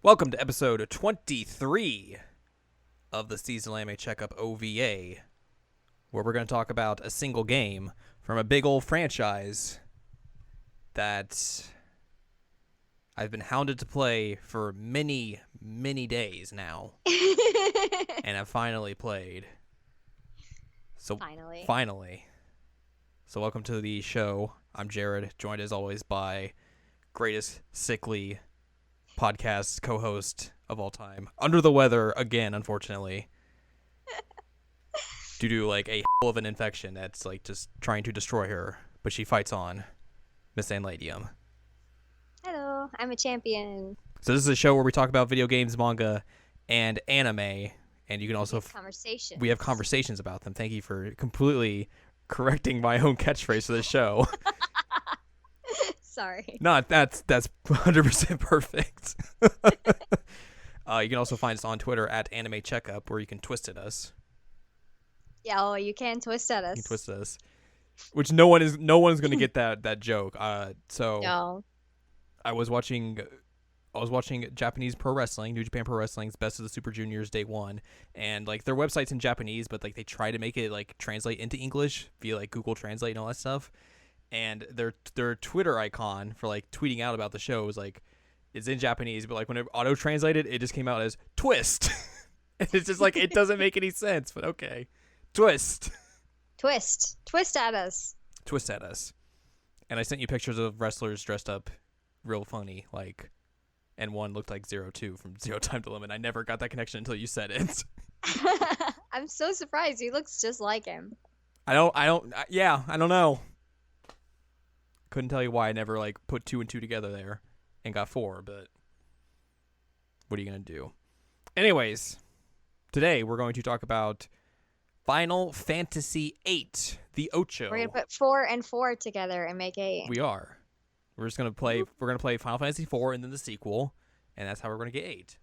Welcome to episode 23 of the seasonal anime checkup OVA, where we're going to talk about a single game from a big old franchise that I've been hounded to play for many, many days now, and I've finally played. So finally. So welcome to the show. I'm Jared, joined as always by greatest sickly podcast co-host of all time, under the weather again, unfortunately, due to like a hell of an infection that's like just trying to destroy her, but she fights on. Miss Anne Ladyem. Hello, I'm a champion. So this is a show where we talk about video games, manga, and anime, and you can also we have conversations about them. Thank you for completely correcting my own catchphrase for this show. Sorry. No, that's 100% perfect. You can also find us on Twitter at Anime Checkup, where you can twist at us. Yeah, you can twist at us. You can twist at us, which no one is going to get that joke. So no. I was watching Japanese pro wrestling, New Japan Pro Wrestling's Best of the Super Juniors Day 1, and like their website's in Japanese, but like they try to make it like translate into English via like Google Translate and all that stuff. And their Twitter icon for like tweeting out about the show was like, it's in Japanese, but like when it auto translated, it just came out as twist. It's just like, it doesn't make any sense, but okay. Twist at us. Twist at us. And I sent you pictures of wrestlers dressed up real funny, like, and one looked like 02 from Zero Time to Limit. I never got that connection until you said it. I'm so surprised. He looks just like him. I don't know. Couldn't tell you why I never like put 2 and 2 together there and got 4, but what are you going to do? Anyways, today we're going to talk about Final Fantasy VIII, the Ocho. We're going to put 4 and 4 together and make 8. We are. We're just going to play Final Fantasy IV and then the sequel, and that's how we're going to get 8.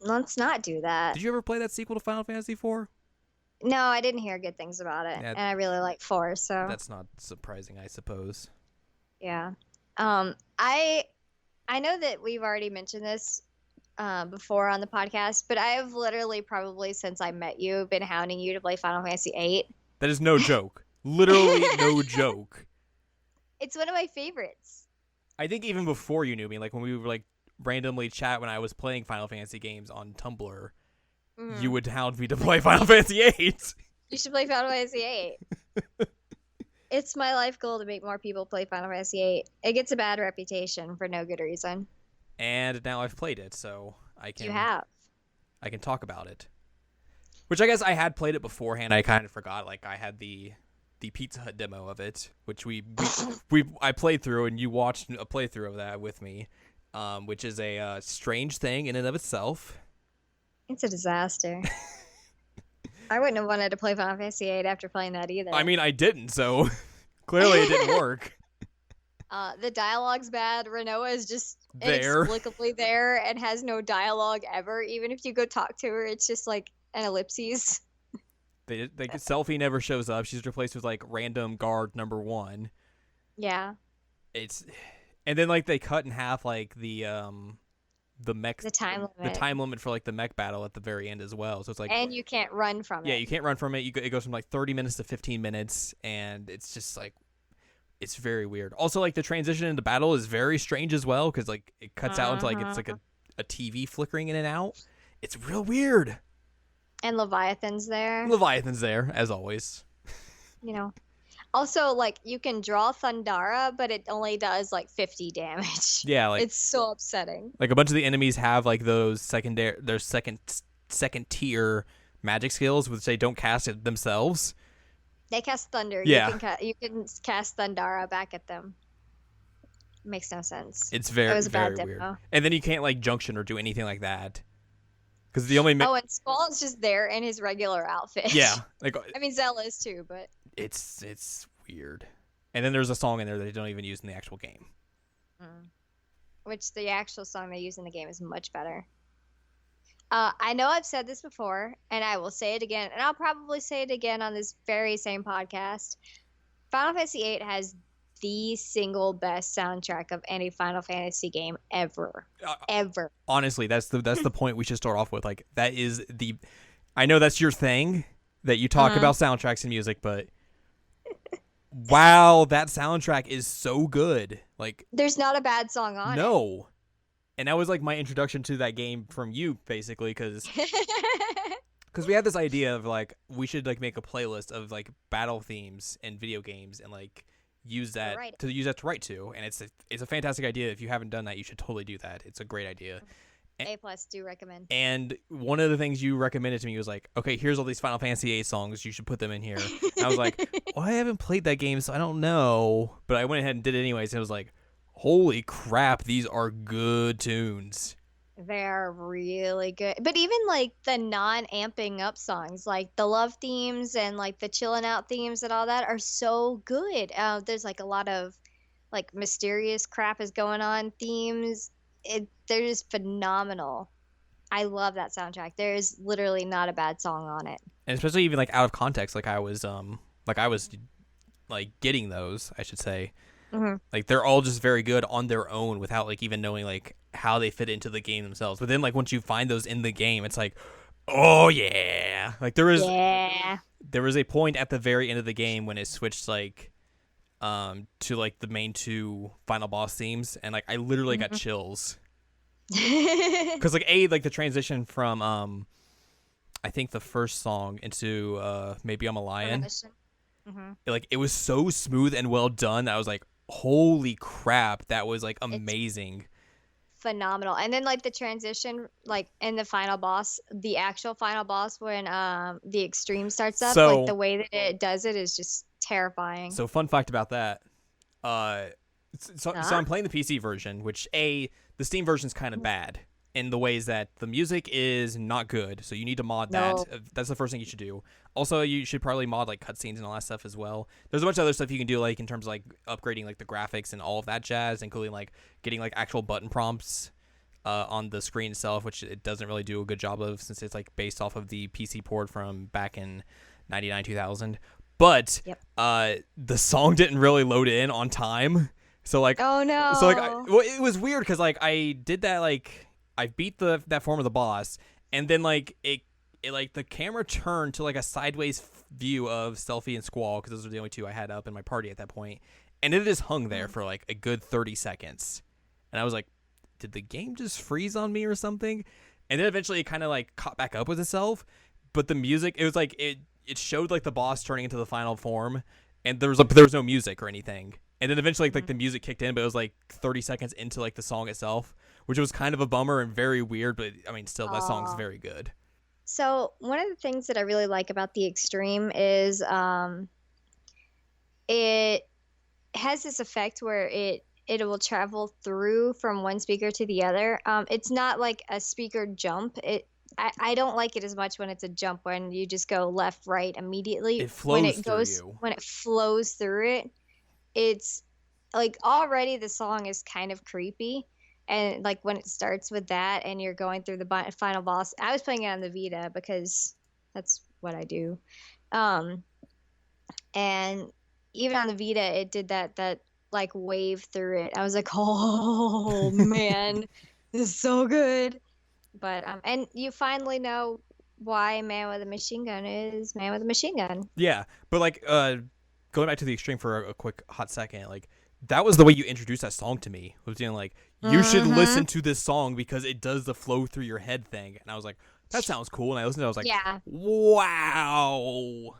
Let's not do that. Did you ever play that sequel to Final Fantasy IV? No, I didn't hear good things about it, and I really like 4, so. That's not surprising, I suppose. Yeah. I know that we've already mentioned this before on the podcast, but I have literally probably since I met you been hounding you to play Final Fantasy VIII. That is no joke. Literally no joke. It's one of my favorites. I think even before you knew me, like when we were like randomly chat when I was playing Final Fantasy games on Tumblr, you would hound me to play Final Fantasy VIII. You should play Final Fantasy VIII. It's my life goal to make more people play Final Fantasy VIII. It gets a bad reputation for no good reason. And now I've played it, so I can. You have. I can talk about it. Which I guess I had played it beforehand. I kind of forgot. Like I had the Pizza Hut demo of it, which I played through, and you watched a playthrough of that with me, which is a strange thing in and of itself. It's a disaster. I wouldn't have wanted to play Final Fantasy VIII after playing that either. I mean, I didn't, so clearly it didn't work. The dialogue's bad. Renoa is just there. Inexplicably there and has no dialogue ever. Even if you go talk to her, it's just like an ellipses. Selfie never shows up. She's replaced with like random guard number 1. Yeah. And then like they cut in half like the time limit for like the mech battle at the very end as well. So it's like, and you can't run from it. Yeah, you can't run from it. It goes from like 30 minutes to 15 minutes, and it's just like, it's very weird. Also, like the transition into battle is very strange as well, because like it cuts out into like it's like a TV flickering in and out. It's real weird. And Leviathan's there, as always. You know. Also, like, you can draw Thundara, but it only does, like, 50 damage. Yeah, like... It's so upsetting. Like, a bunch of the enemies have, like, those second tier magic skills, which they don't cast it themselves. They cast Thunder. Yeah. You can cast Thundara back at them. Makes no sense. It's very weird. And then you can't, like, junction or do anything like that. Because the only... and Squall is just there in his regular outfit. Yeah. Like, I mean, Zell is too, but... It's weird. And then there's a song in there that they don't even use in the actual game. Which the actual song they use in the game is much better. I know I've said this before, and I will say it again, and I'll probably say it again on this very same podcast. Final Fantasy VIII has the single best soundtrack of any Final Fantasy game ever. Ever. Honestly, that's the point we should start off with. Like, that is the. I know that's your thing, that you talk about soundtracks and music, but wow, that soundtrack is so good. Like, there's not a bad song on it. No. And that was like my introduction to that game from you, basically, because we had this idea of like we should like make a playlist of like battle themes in video games and like use that to write to. And it's a fantastic idea. If you haven't done that, you should totally do that. It's a great idea. A+ do recommend. And one of the things you recommended to me was like, okay, here's all these Final Fantasy VIII songs. You should put them in here. And I was like, well, I haven't played that game, so I don't know. But I went ahead and did it anyways. And it was like, holy crap, these are good tunes. They're really good. But even like the non-amping up songs, like the love themes and like the chilling out themes and all that are so good. There's like a lot of like mysterious crap is going on themes. They're just phenomenal. I love that soundtrack. There is literally not a bad song on it. And especially even like out of context, like I was like getting those, I should say. Mm-hmm. Like they're all just very good on their own without like even knowing like how they fit into the game themselves. But then like once you find those in the game, it's like, oh yeah. Like there was a point at the very end of the game when it switched like to like the main two final boss themes, and like I literally got chills. Because like the transition from I think the first song into Maybe I'm a Lion. Like it was so smooth and well done that I was like, holy crap, that was like amazing. It's phenomenal. And then like the transition like in the final boss, the actual final boss, when the extreme starts up, like the way that it does it is just terrifying. So fun fact about that, so I'm playing the PC version, which the Steam version is kind of bad in the ways that the music is not good, so you need to mod that. That's the first thing you should do. Also, you should probably mod like cutscenes and all that stuff as well. There's a bunch of other stuff you can do, like in terms of like upgrading like the graphics and all of that jazz, including like getting like actual button prompts on the screen itself, which it doesn't really do a good job of since it's like based off of the PC port from back in 99 2000. But the song didn't really load in on time, so like so like it was weird because like I did that, like I beat that form of the boss, and then like it like the camera turned to like a sideways view of Selfie and Squall, because those are the only two I had up in my party at that point, and it just hung there for like a good 30 seconds, and I was like, did the game just freeze on me or something? And then eventually it kind of like caught back up with itself, but the music, it was like it showed like the boss turning into the final form, and there was no music or anything. And then eventually like the music kicked in, but it was like 30 seconds into like the song itself, which was kind of a bummer and very weird, but I mean still that song's very good. So one of the things that I really like about the Extreme is it has this effect where it will travel through from one speaker to the other. It's not like a speaker jump. I don't like it as much when it's a jump, when you just go left, right immediately. It flows when it flows through it, it's like already the song is kind of creepy. And like when it starts with that and you're going through the final boss, I was playing it on the Vita because that's what I do. And even on the Vita, it did that like wave through it. I was like, oh man, this is so good. But and you finally know why Man with a Machine Gun is Man with a Machine Gun. Yeah, but like going back to the Extreme for a quick hot second, like that was the way you introduced that song to me. It was like, you should listen to this song because it does the flow through your head thing. And I was like, that sounds cool. And I listened to it, I was like, wow.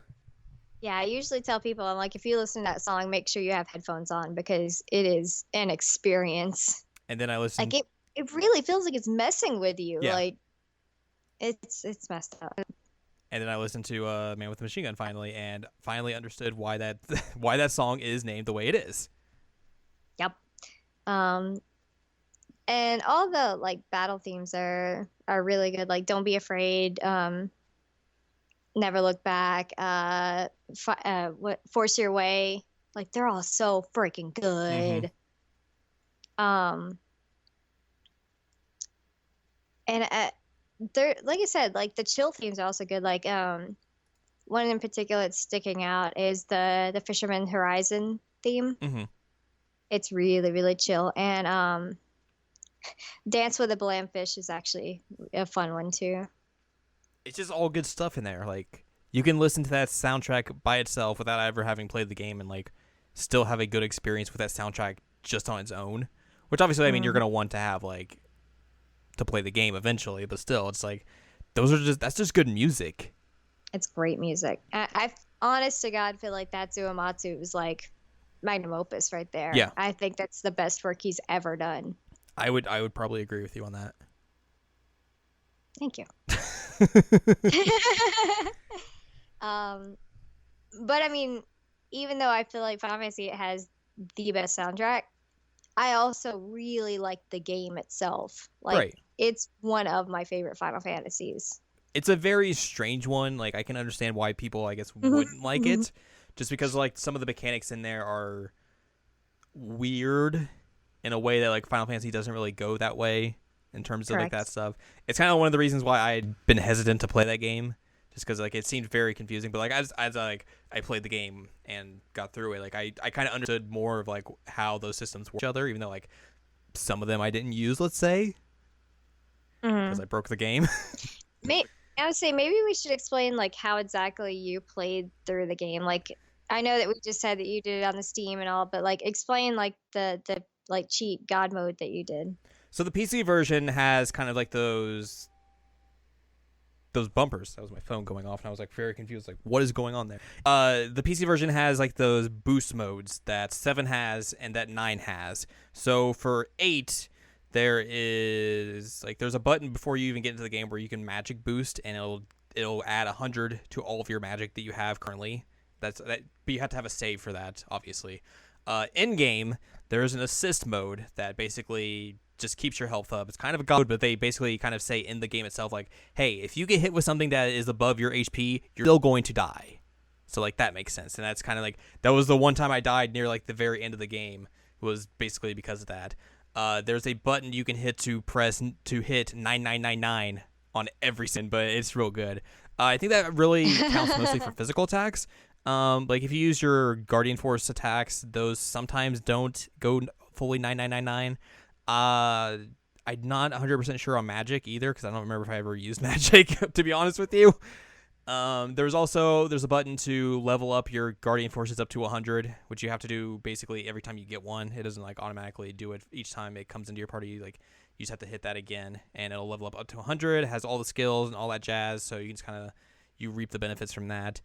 Yeah, I usually tell people, I'm like, if you listen to that song, make sure you have headphones on because it is an experience. And then I listened. Like it really feels like it's messing with you. Yeah. Like it's messed up. And then I listened to Man with a Machine Gun finally, and finally understood why that song is named the way it is. Yep. And all the like battle themes are really good. Like Don't Be Afraid, Never Look Back, Force Your Way. Like they're all so freaking good. And they're, like I said, like the chill themes are also good. Like one in particular that's sticking out is the Fisherman Horizon theme. It's really, really chill. And Dance with a Blandfish is actually a fun one too. It's just all good stuff in there. Like you can listen to that soundtrack by itself without ever having played the game, and like still have a good experience with that soundtrack just on its own. Which obviously, I mean, you're Mm. gonna want to have like to play the game eventually, but still, it's like that's just good music. It's great music. I honest to God feel like that Uematsu was like magnum opus right there. Yeah, I think that's the best work he's ever done. I would probably agree with you on that. Thank you. um, but I mean, even though I feel like Final Fantasy has the best soundtrack, I also really like the game itself. Like, Right. it's one of my favorite Final Fantasies. It's a very strange one. Like I can understand why people, I guess, wouldn't like it, just because like some of the mechanics in there are weird in a way that like Final Fantasy doesn't really go that way in terms of like that Correct. stuff. It's kind of one of the reasons why I'd been hesitant to play that game, just because like it seemed very confusing. But like as I played the game and got through it, like I kind of understood more of like how those systems work each other, even though like some of them I didn't use, let's say, because Mhm. I broke the game. May I would say maybe we should explain like how exactly you played through the game. Like I know that we just said that you did it on the Steam and all, but like explain like the like cheat God mode that you did. So the PC version has kind of like those bumpers. That was my phone going off, and I was like very confused, like what is going on there? The PC version has like those boost modes that 7 has and that 9 has. So for 8, there's a button before you even get into the game where you can magic boost, and it'll add 100 to all of your magic that you have currently. But you have to have a save for that, obviously. In game, there's an assist mode that basically just keeps your health up. It's kind of a god, but they basically kind of say in the game itself, like, hey, if you get hit with something that is above your HP, you're still going to die. So like that makes sense, and that's kind of like that was the one time I died near like the very end of the game was basically because of that. There's a button you can hit to hit 9999 on every sin, but it's real good. I think that really counts mostly for physical attacks. Like if you use your Guardian Force attacks, those sometimes don't go fully 9999. I'm not 100% sure on magic either because I don't remember if I ever used magic to be honest with you. There's a button to level up your Guardian Forces up to 100, which you have to do basically every time you get one. It doesn't like automatically do it each time it comes into your party. Like you just have to hit that again, and it'll level up to 100. It has all the skills and all that jazz, so you can just kind of you reap the benefits from that.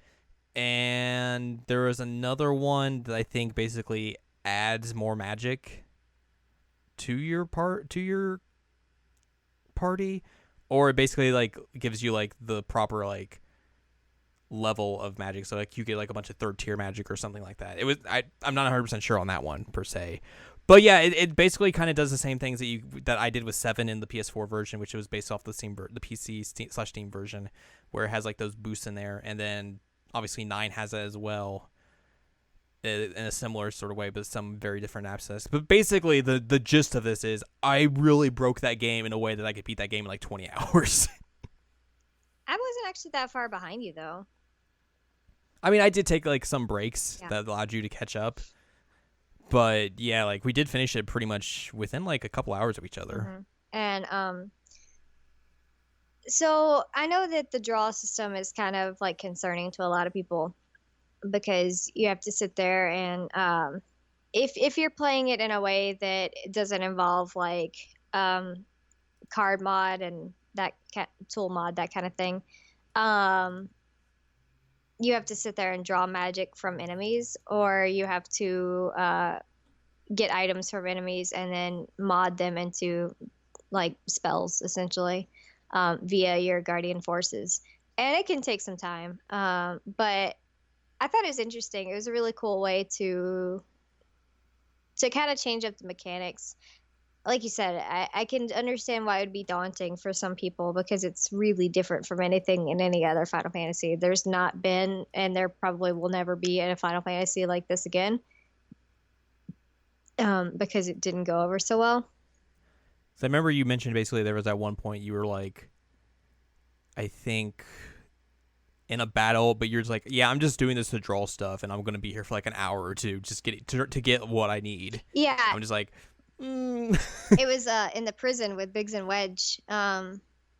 And there is another one that I think basically adds more magic to your party, or it basically like gives you like the proper like level of magic, so like you get like a bunch of third tier magic or something like that. I'm not 100% sure on that one per se, but yeah, it basically kind of does the same things that I did with 7 in the PS4 version, which was based off the PC/Steam version, where it has like those boosts in there, and then obviously 9 has that as well in a similar sort of way, but some very different access. But basically the gist of this is I really broke that game in a way that I could beat that game in like 20 hours. I wasn't actually that far behind you though. I mean, I did take like some breaks Yeah. that allowed you to catch up, but yeah, like we did finish it pretty much within like a couple hours of each other. Mhm. And so I know that the draw system is kind of like concerning to a lot of people because you have to sit there and if you're playing it in a way that it doesn't involve like card mod and tool mod, that kind of thing, um you have to sit there and draw magic from enemies, or you have to get items from enemies and then mod them into like spells essentially, via your guardian forces, and it can take some time, but I thought it was interesting. It was a really cool way to kind of change up the mechanics. Like you said, I can understand why it would be daunting for some people because it's really different from anything in any other Final Fantasy. There's not been, and there probably will never be in a Final Fantasy like this again, because it didn't go over so well. So I remember you mentioned basically there was at one point you were like, I think in a battle, but you're just like, yeah, I'm just doing this to draw stuff, and I'm gonna be here for like an hour or two, just to get what I need. Yeah, I'm just like, it was in the prison with Biggs and Wedge,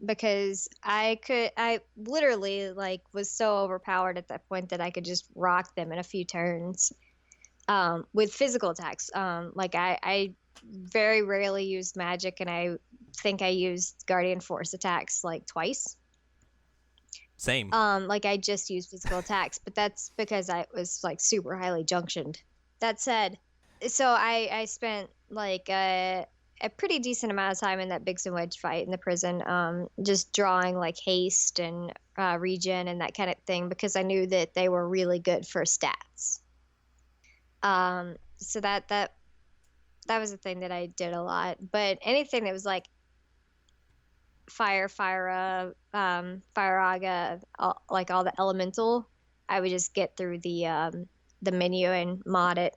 because I literally like was so overpowered at that point that I could just rock them in a few turns, with physical attacks. Like I very rarely used magic, and I think I used Guardian Force attacks like twice. Same. Like I just used physical attacks, but that's because I was like super highly junctioned. That said, so I spent like a pretty decent amount of time in that Biggs and Wedge fight in the prison, just drawing like haste and regen and that kind of thing, because I knew that they were really good for stats. So that was a thing that I did a lot. But anything that was like Fire Aga, like all the elemental, I would just get through the menu and mod it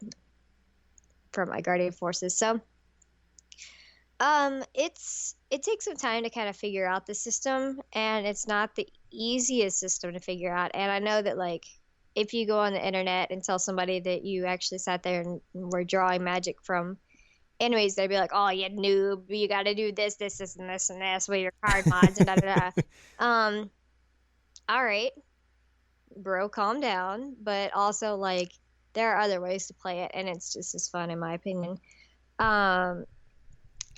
for my Guardian Forces. So it takes some time to kind of figure out the system, and it's not the easiest system to figure out. And I know that like if you go on the internet and tell somebody that you actually sat there and were drawing magic from enemies, they'd be like, "Oh, you noob! You got to do this, this, this, and this, and this with your card mods and da da da." All right, bro, calm down. But also, like, there are other ways to play it, and it's just as fun, in my opinion. And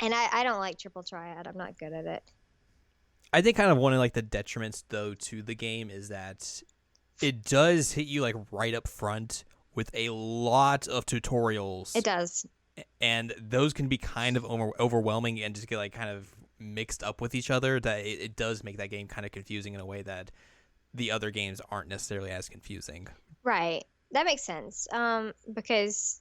I don't like triple triad. I'm not good at it. I think kind of one of like the detriments though to the game is that it does hit you like right up front with a lot of tutorials. It does. And those can be kind of overwhelming and just get like kind of mixed up with each other, that it does make that game kind of confusing in a way that the other games aren't necessarily as confusing. Right. That makes sense. Because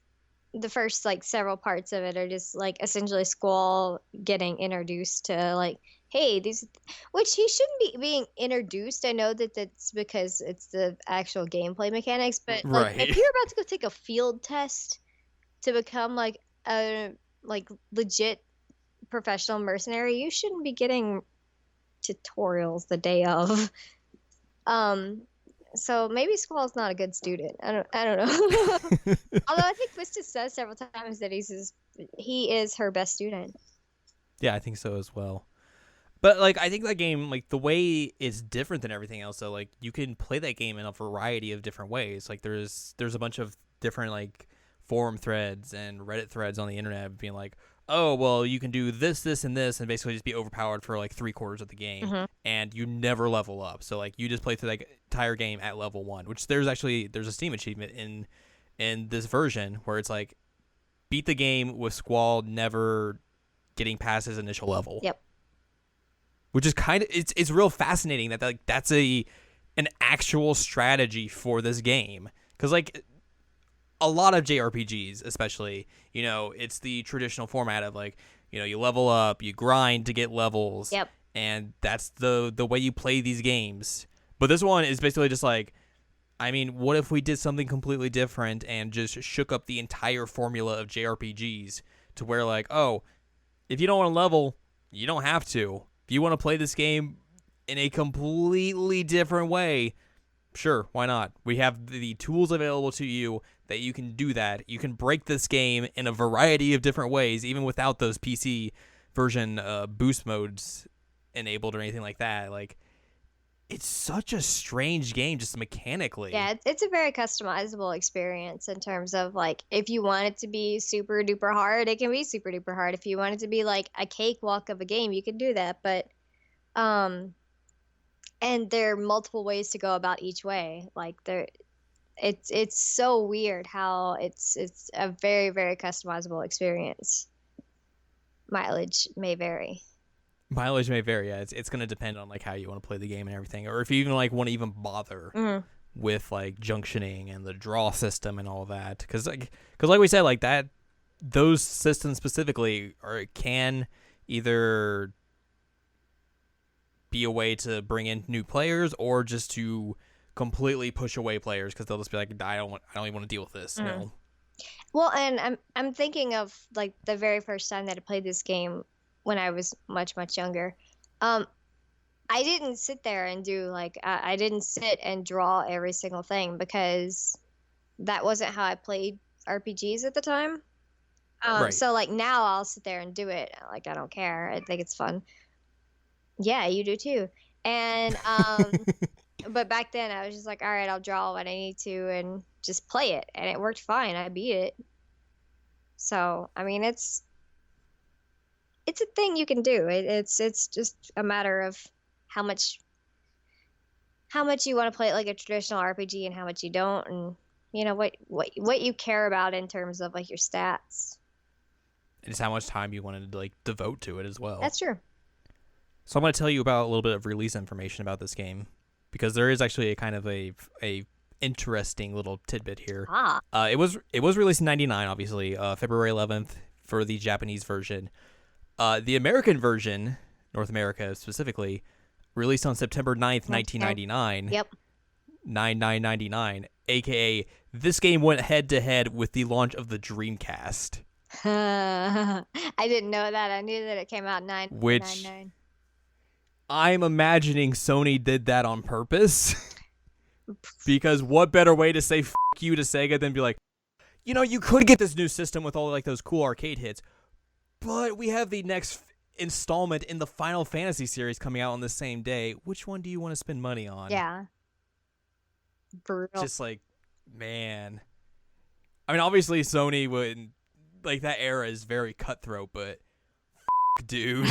the first like several parts of it are just like essentially Squall getting introduced to like, hey, these, which he shouldn't be being introduced. I know that that's because it's the actual gameplay mechanics, but like Right. if you're about to go take a field test to become like a like legit professional mercenary, you shouldn't be getting tutorials the day of. So maybe Squall's not a good student. I don't know. Although I think Twisted says several times that he is her best student. Yeah, I think so as well. But like I think that game, like the way it's different than everything else, so like you can play that game in a variety of different ways. Like there's a bunch of different like forum threads and Reddit threads on the internet being like, oh, well, you can do this, this, and this, and basically just be overpowered for like 3/4 of the game, and you never level up. So like you just play through the entire game at level 1, which there's a Steam achievement in this version where it's like beat the game with Squall never getting past his initial level. Yep. Which is kind of it's real fascinating that like that's an actual strategy for this game, because like a lot of JRPGs, especially, you know, it's the traditional format of like, you know, you level up, you grind to get levels. Yep. And that's the way you play these games. But this one is basically just like, I mean, what if we did something completely different and just shook up the entire formula of JRPGs to where like, oh, if you don't want to level, you don't have to. If you want to play this game in a completely different way, sure, why not? We have the tools available to you that you can do that. You can break this game in a variety of different ways, even without those PC version boost modes enabled or anything like that. Like, it's such a strange game just mechanically. Yeah, it's a very customizable experience in terms of like, if you want it to be super duper hard, it can be super duper hard. If you want it to be like a cakewalk of a game, you can do that. But and there are multiple ways to go about each way. Like it's so weird how it's a very, very customizable experience. Mileage may vary. Mileage may vary. Yeah, it's going to depend on like how you want to play the game and everything, or if you even like want to even bother with like junctioning and the draw system and all that. Because like we said, like that, those systems specifically can either be a way to bring in new players or just to completely push away players because they'll just be like, I don't even want to deal with this. No. Well, and I'm thinking of like the very first time that I played this game when I was much, much younger. I I didn't sit there and do like I didn't sit and draw every single thing because that wasn't how I played RPGs at the time. Right. So like now I'll sit there and do it. Like I don't care. I think it's fun. Yeah, you do too. And but back then I was just like, all right, I'll draw what I need to and just play it, and it worked fine. I beat it. So I mean, it's a thing you can do. It's just a matter of how much you want to play it like a traditional RPG and how much you don't, and you know what you care about in terms of like your stats. And it's how much time you wanted to like devote to it as well. That's true. So I'm going to tell you about a little bit of release information about this game, because there is actually a kind of a interesting little tidbit here. It was released in '99, obviously, February 11th for the Japanese version. The American version, North America specifically, released on September 9th, 1999. Yep. 9999, aka this game went head to head with the launch of the Dreamcast. I didn't know that. I knew that it came out 999. I'm imagining Sony did that on purpose. Because what better way to say f*** you to Sega than be like, you know, you could get this new system with all like those cool arcade hits, but we have the next installment in the Final Fantasy series coming out on the same day. Which one do you want to spend money on? Yeah. Brutal. Just like, man. I mean, obviously Sony would, like, that era is very cutthroat, but dude.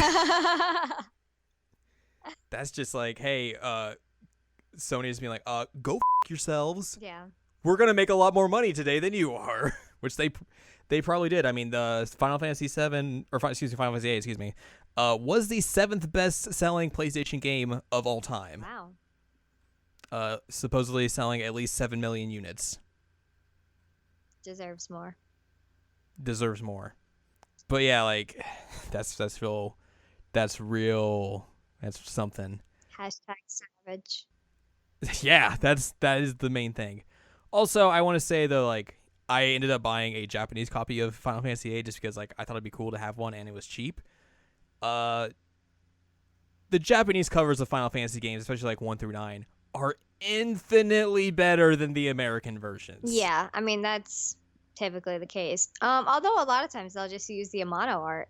That's just like, hey, Sony's being like, go yourselves. Yeah. We're gonna make a lot more money today than you are, which they probably did. I mean, the Final Fantasy VII, or Final Fantasy VIII, was the 7th best-selling PlayStation game of all time. Wow. Supposedly selling at least 7 million units. Deserves more. Deserves more. But yeah, like, that's real. That's real. That's something. #savage. Yeah, that is the main thing. Also, I want to say though, like, I ended up buying a Japanese copy of Final Fantasy VIII just because, like, I thought it'd be cool to have one and it was cheap. The Japanese covers of Final Fantasy games, especially like 1 through 9, are infinitely better than the American versions. Yeah, I mean that's typically the case. Although a lot of times they'll just use the Amano art.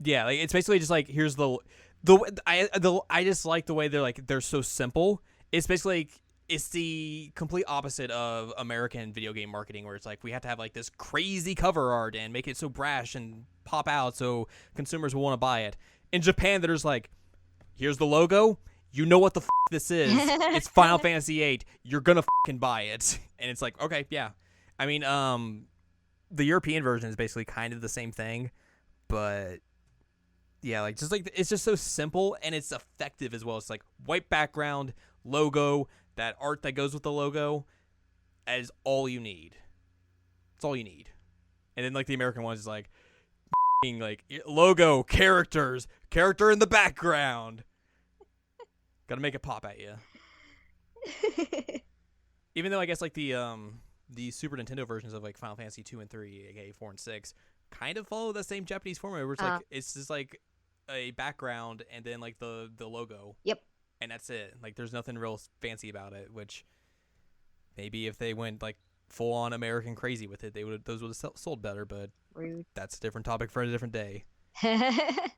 Yeah, like it's basically just like, here's I just like the way they're so simple. It's basically like, it's the complete opposite of American video game marketing, where it's like, we have to have like this crazy cover art and make it so brash and pop out so consumers will want to buy it. In Japan, they're just like, here's the logo. You know what the this is. It's Final Fantasy VIII. You're gonna buy it. And it's like, okay, yeah. I mean, the European version is basically kind of the same thing, but yeah, like, just like, it's just so simple and it's effective as well. It's like white background, logo, that art that goes with the logo is all you need. It's all you need. And then like the American ones is like logo, character in the background. Got to make it pop at you. Even though I guess like the Super Nintendo versions of like Final Fantasy 2 and 3, aka 4 and 6, kind of follow the same Japanese formula where it's like, it's just like a background and then like the logo. Yep. And that's it. Like, there's nothing real fancy about it, which maybe if they went like full on American crazy with it, those would have sold better, but Rude. That's a different topic for a different day. I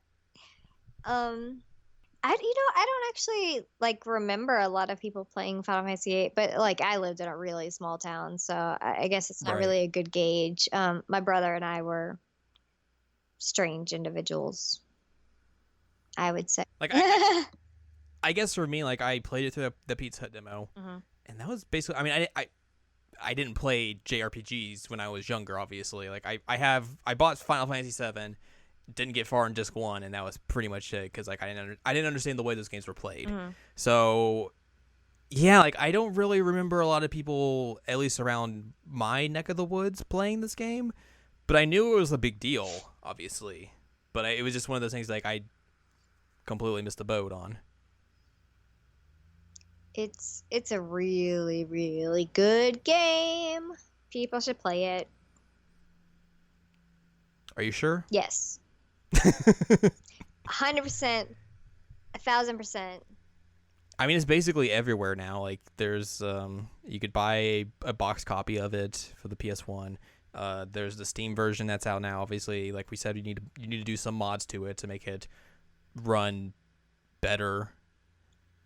don't actually like remember a lot of people playing Final Fantasy VIII, but like I lived in a really small town, so I guess it's not really a good gauge. My brother and I were strange individuals, I would say. Like, I guess for me, like, I played it through the Pizza Hut demo, and that was basically, I mean, I didn't play JRPGs when I was younger, obviously. Like, I bought Final Fantasy VII, didn't get far in disc 1, and that was pretty much it, because like I didn't understand the way those games were played. So yeah, like, I don't really remember a lot of people, at least around my neck of the woods, playing this game, but I knew it was a big deal, obviously. But it was just one of those things like I completely missed the boat on. It's a really, really good game. People should play it. Are you sure? Yes. 100%. 1,000%. I mean, it's basically everywhere now. Like, there's you could buy a box copy of it for the PS1. There's the Steam version that's out now. Obviously, like we said, you need to do some mods to it to make it run better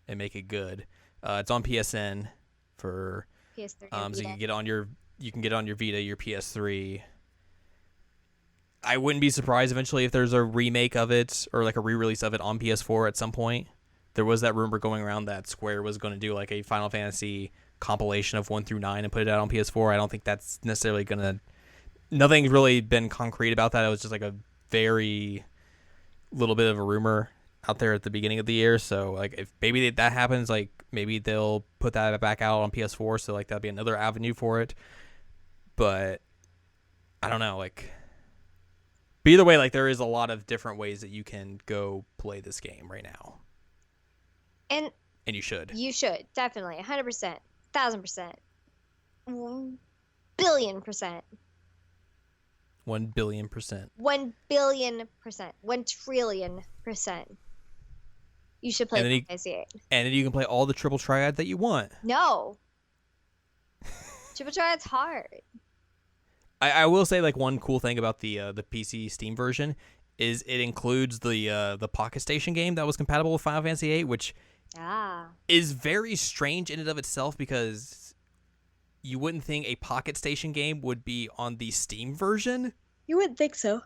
and make it good. It's on PSN for PS3 so and you Vita. can get it on your Vita, your PS3. I wouldn't be surprised eventually if there's a remake of it or like a re-release of it on PS4 at some point. There was that rumor going around that Square was going to do like a Final Fantasy compilation of 1 through 9 and put it out on PS4. I don't think that's necessarily going to... Nothing's really been concrete about that. It was just like a very little bit of a rumor out there at the beginning of the year. So like if maybe that happens, like maybe they'll put that back out on PS4. So like that'll be another avenue for it. But I don't know, like... But either way, like there is a lot of different ways that you can go play this game right now. And you should. You should, definitely. 100%. 1,000%. 1,000,000,000%. 1 billion%. 1,000,000,000%. 1,000,000,000,000%. You should play Final Fantasy VIII. And then you can play all the triple triad that you want. No. Triple triad's hard. I will say like one cool thing about the PC Steam version is it includes the Pocket Station game that was compatible with Final Fantasy VIII, which is very strange in and of itself because you wouldn't think a Pocket Station game would be on the Steam version. You wouldn't think so.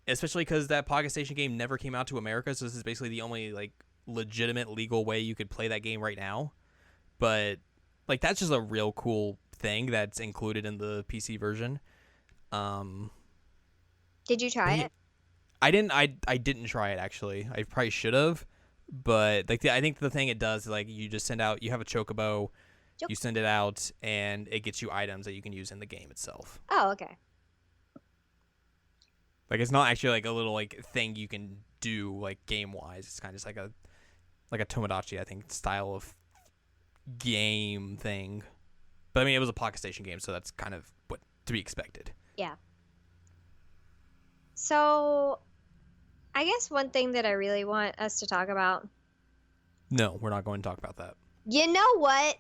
Especially because that Pocket Station game never came out to America, so this is basically the only like legitimate legal way you could play that game right now. But like that's just a real cool thing that's included in the PC version. Did you try it? I didn't try it actually. I probably should have, but like I think the thing it does is like you just send out. You have a chocobo, you send it out, and it gets you items that you can use in the game itself. Oh, okay. Like it's not actually like a little like thing you can do like game wise. It's kind of just like a Tomodachi I think style of game thing. But I mean, it was a Pocket Station game, so that's kind of what to be expected. Yeah. So, I guess one thing that I really want us to talk about. No, we're not going to talk about that. You know what?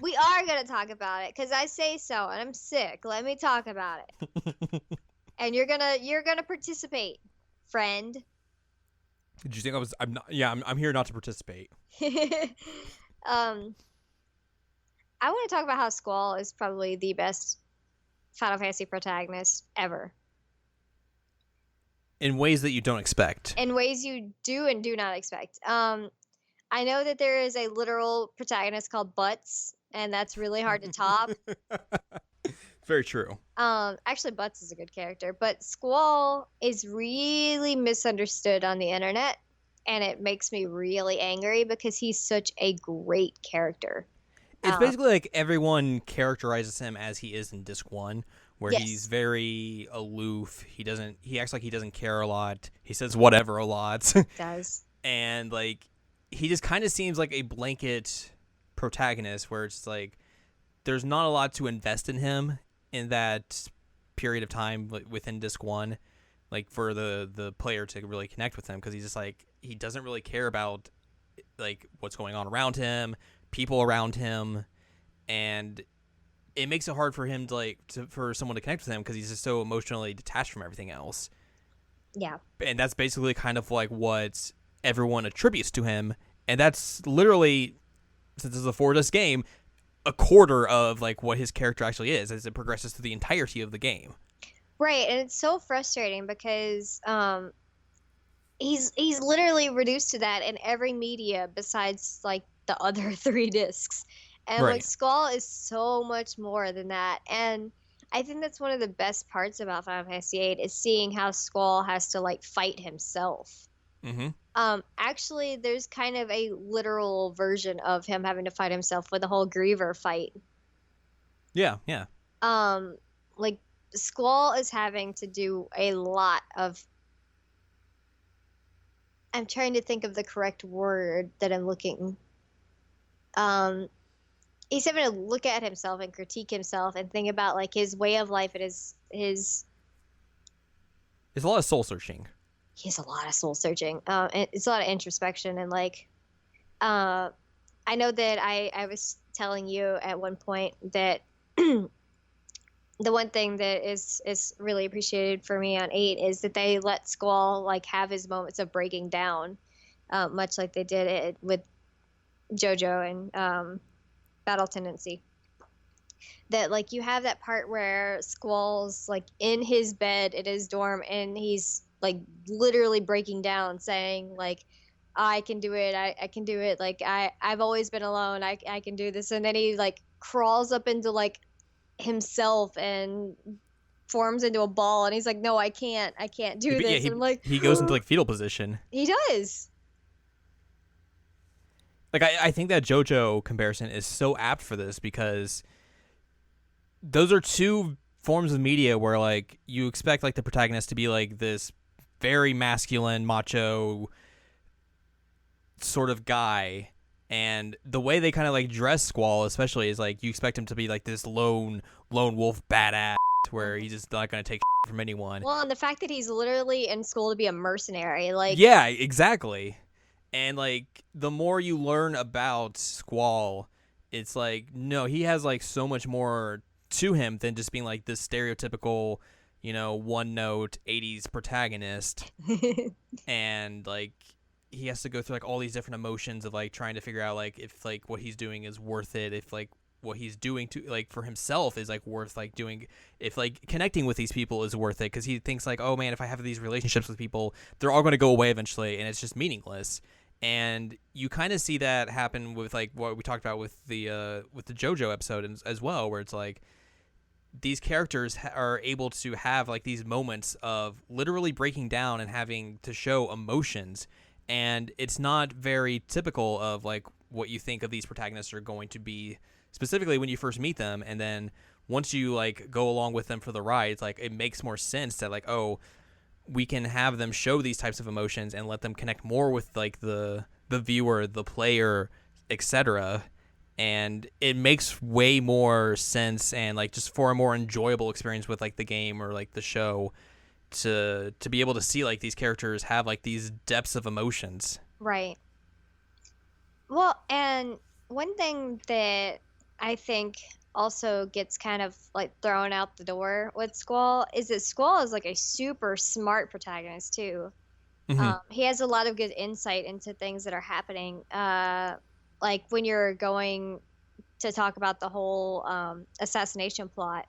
We are going to talk about it because I say so, and I'm sick. Let me talk about it. And you're gonna participate, friend. Did you think I was? I'm not. Yeah, I'm here not to participate. I want to talk about how Squall is probably the best Final Fantasy protagonist ever. In ways that you don't expect. In ways you do and do not expect. I know that there is a literal protagonist called Butts, and that's really hard to top. Very true. Actually, Butts is a good character, but Squall is really misunderstood on the internet, and it makes me really angry because he's such a great character. It's basically like everyone characterizes him as he is in Disc 1, where he's very aloof. He acts like he doesn't care a lot. He says whatever a lot. Does. And like he just kind of seems like a blanket protagonist where it's like there's not a lot to invest in him in that period of time within Disc 1, like for the player to really connect with him, because he's just like he doesn't really care about like what's going on around him, people around him, and it makes it hard for him to for someone to connect with him because he's just so emotionally detached from everything else. Yeah. And that's basically kind of like what everyone attributes to him, and that's literally, since this is a 4-disc game, a quarter of like what his character actually is as it progresses through the entirety of the game. Right, and it's so frustrating because he's literally reduced to that in every media besides like the other 3 discs. And like Squall is so much more than that. And I think that's one of the best parts about Final Fantasy VIII is seeing how Squall has to like fight himself. Mm-hmm. Actually, there's kind of a literal version of him having to fight himself with the whole Griever fight. Yeah. Like Squall is having to do a lot of. I'm trying to think of the correct word that I'm looking. He's having to look at himself and critique himself and think about like his way of life and his. It's a lot of soul searching. he has a lot of soul searching. It's a lot of introspection and like, I know that I was telling you at one point that the one thing that is really appreciated for me on 8 is that they let Squall like have his moments of breaking down, much like they did it with JoJo and Battle Tendency. That like you have that part where Squall's like in his bed in his dorm and he's like literally breaking down, saying like, I can do it, I can do it, like I've always been alone, I can do this, and then he like crawls up into like himself and forms into a ball, and he's like, no, I can't do this. And I'm like, he goes into like fetal position. He does. Like I think that JoJo comparison is so apt for this because those are two forms of media where like you expect like the protagonist to be like this very masculine, macho sort of guy, and the way they kind of like dress Squall especially is like you expect him to be like this lone wolf badass where he's just not going to take shit from anyone. Well, and the fact that he's literally in school to be a mercenary, like, yeah, exactly. And like the more you learn about Squall, it's like no, he has like so much more to him than just being like this stereotypical, one note 80s protagonist. And like he has to go through like all these different emotions of like trying to figure out like if like what he's doing is worth it, if like what he's doing to like for himself is like worth like doing, if like connecting with these people is worth it, because he thinks like, oh man, if I have these relationships with people, they're all going to go away eventually and it's just meaningless. And you kind of see that happen with like what we talked about with the JoJo episode as well, where it's like these characters are able to have like these moments of literally breaking down and having to show emotions, and it's not very typical of like what you think of these protagonists are going to be, specifically when you first meet them. And then once you like go along with them for the ride, it's like it makes more sense that like, oh, we can have them show these types of emotions and let them connect more with like the viewer, the player, etc. And it makes way more sense, and like just for a more enjoyable experience with like the game or like the show, to be able to see like these characters have like these depths of emotions. Right. Well, and one thing that I think also gets kind of like thrown out the door with Squall is that Squall is like a super smart protagonist too. Mm-hmm. He has a lot of good insight into things that are happening. Like when you're going to talk about the whole assassination plot,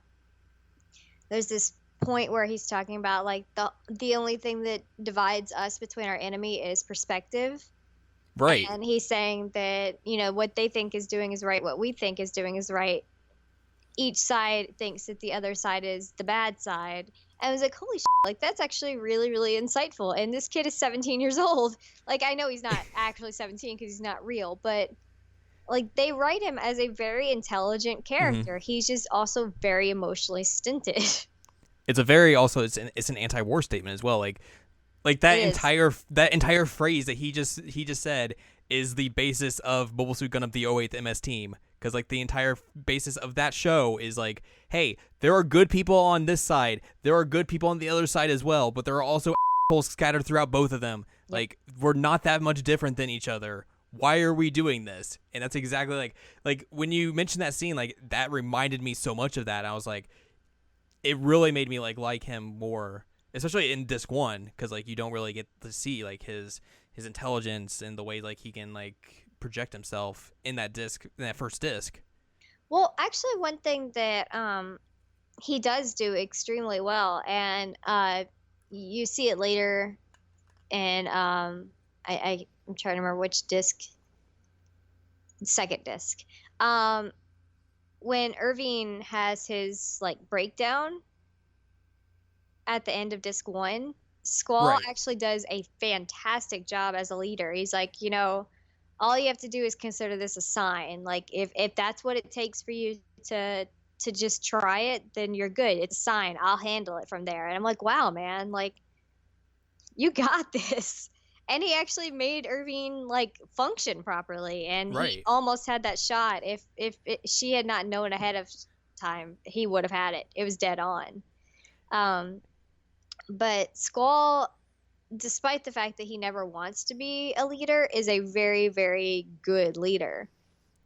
there's this point where he's talking about like the only thing that divides us between our enemy is perspective. Right. And he's saying that, what they think is doing is right, what we think is doing is right. Each side thinks that the other side is the bad side. And I was like, holy shit, like that's actually really, really insightful. And this kid is 17 years old. Like, I know he's not actually 17 because he's not real, but like they write him as a very intelligent character. Mm-hmm. He's just also very emotionally stinted. It's a very also it's an anti-war statement as well. Like that entire phrase that he just said is the basis of Mobile Suit Gundam the 08th MS team, because like the entire basis of that show is like, hey, there are good people on this side, there are good people on the other side as well, but there are also assholes scattered throughout both of them. Yep. Like we're not that much different than each other. Why are we doing this? And that's exactly like when you mentioned that scene, like that reminded me so much of that. I was like, it really made me like him more, especially in disc 1, because like you don't really get to see like his intelligence and the way like he can like project himself in that first disc. Well, actually, one thing that he does do extremely well, and you see it later, and I'm trying to remember which disc, second disc, when Irving has his like breakdown at the end of disc 1, Squall actually does a fantastic job as a leader. He's like, all you have to do is consider this a sign. Like if that's what it takes for you to just try it, then you're good. It's a sign. I'll handle it from there. And I'm like, wow, man, like you got this. And he actually made Irving like function properly, and he almost had that shot. If she had not known ahead of time, he would have had it. It was dead on. But Squall despite the fact that he never wants to be a leader, is a very, very good leader.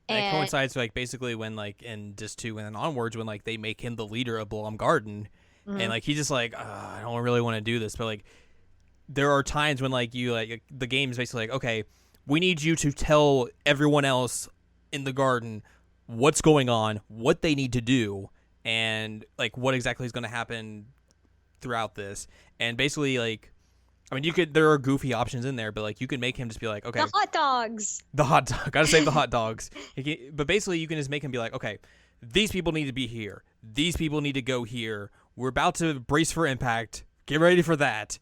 And it And coincides like basically when like in Dis 2 and then onwards when like they make him the leader of Blom Garden, and mhm. like he's just like, I don't really want to do this, but like there are times when like you like the game is basically like, okay, we need you to tell everyone else in the garden what's going on, what they need to do, and like what exactly is going to happen throughout this. And basically like, I mean, you could, there are goofy options in there, but like you can make him just be like, okay, The hot dogs. the hot dog, gotta save the hot dogs. But basically you can just make him be like, okay, these people need to be here, these people need to go here, we're about to brace for impact, get ready for that,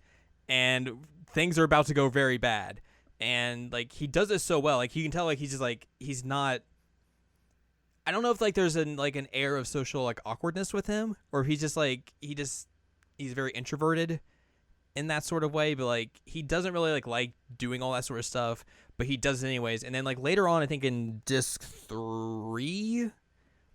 and things are about to go very bad. And like he does this so well, like you can tell like he's just like, he's not, I don't know if like there's an like an air of social like awkwardness with him, or if he's just like he's very introverted in that sort of way, but like he doesn't really like doing all that sort of stuff, but he does it anyways. And then like later on, I think in disc 3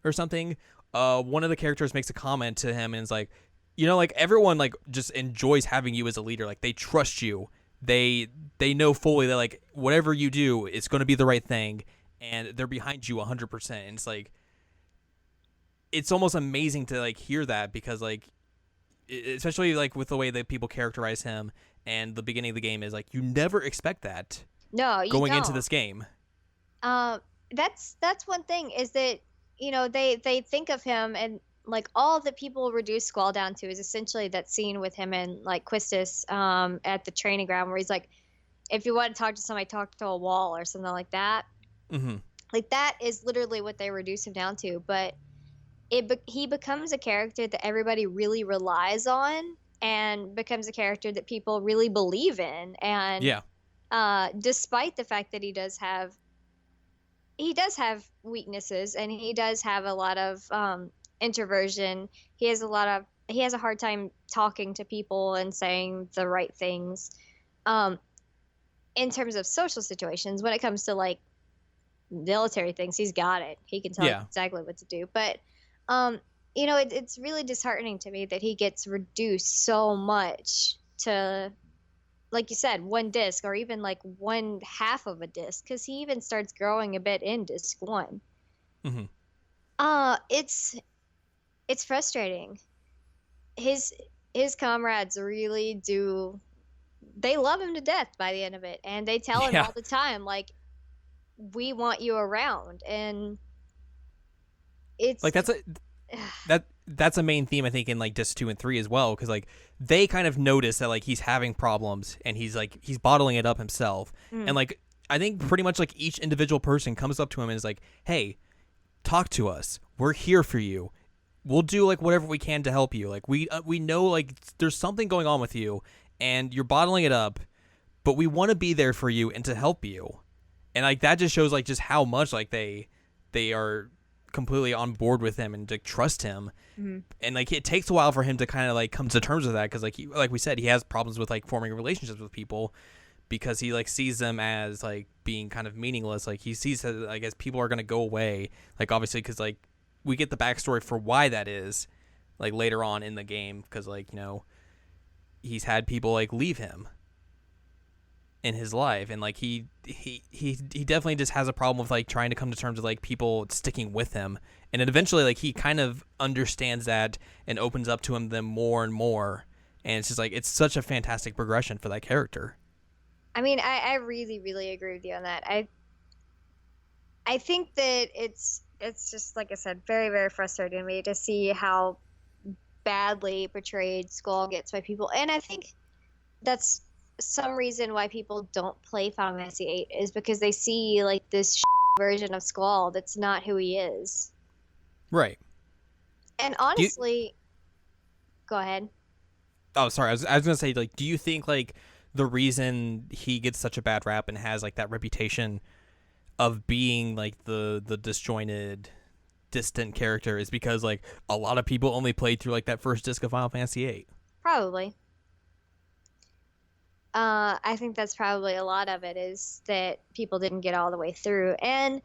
or something, one of the characters makes a comment to him and is like, you know, like everyone like just enjoys having you as a leader, like they trust you, they know fully that like whatever you do, it's going to be the right thing, and they're behind you 100%. And it's like, it's almost amazing to like hear that, because like especially like with the way that people characterize him, and the beginning of the game is like you never expect that No, you going don't. into this game. That's one thing, is that they think of him, and like all that people reduce Squall down to is essentially that scene with him and like Quistis at the training ground, where he's like, if you want to talk to somebody, talk to a wall or something like that. Mm-hmm. Like that is literally what they reduce him down to. But he becomes a character that everybody really relies on, and becomes a character that people really believe in. And Yeah. despite the fact that he does have weaknesses, and he does have a lot of introversion, he has a hard time talking to people and saying the right things in terms of social situations. When it comes to like military things, he's got it. He can tell Yeah. exactly what to do. But it's really disheartening to me that he gets reduced so much to, like you said, one disc, or even like one half of a disc, because he even starts growing a bit in disc 1. Mm-hmm. It's frustrating. His comrades really do, they love him to death by the end of it, and they tell him Yeah. all the time, like, we want you around. And it's Like that's a main theme, I think, in like disc 2 and 3 as well, because like they kind of notice that like he's having problems, and he's bottling it up himself. And like I think pretty much like each individual person comes up to him and is like, hey, talk to us, we're here for you, we'll do like whatever we can to help you, like we know like there's something going on with you and you're bottling it up, but we want to be there for you and to help you. And like that just shows like just how much like they are completely on board with him and to trust him. And like it takes a while for him to kind of like come to terms with that, because like we said, he has problems with like forming relationships with people, because he like sees them as like being kind of meaningless. Like he sees that I guess people are going to go away, like obviously, because like we get the backstory for why that is like later on in the game, because like he's had people like leave him in his life, and like he definitely just has a problem with like trying to come to terms with like people sticking with him. And then eventually like he kind of understands that and opens up to them more and more, and it's just like it's such a fantastic progression for that character. I mean, I really, really agree with you on that. I think that it's just, like I said, very, very frustrating to me to see how badly portrayed Squall gets by people. And I think that's some reason why people don't play Final Fantasy VIII, is because they see like this version of Squall that's not who he is. Right. And honestly, go ahead. Oh, sorry. I was gonna say, like, do you think like the reason he gets such a bad rap and has like that reputation of being like the disjointed, distant character is because like a lot of people only played through like that first disc of Final Fantasy VIII? Probably. I think that's probably a lot of it, is that people didn't get all the way through. And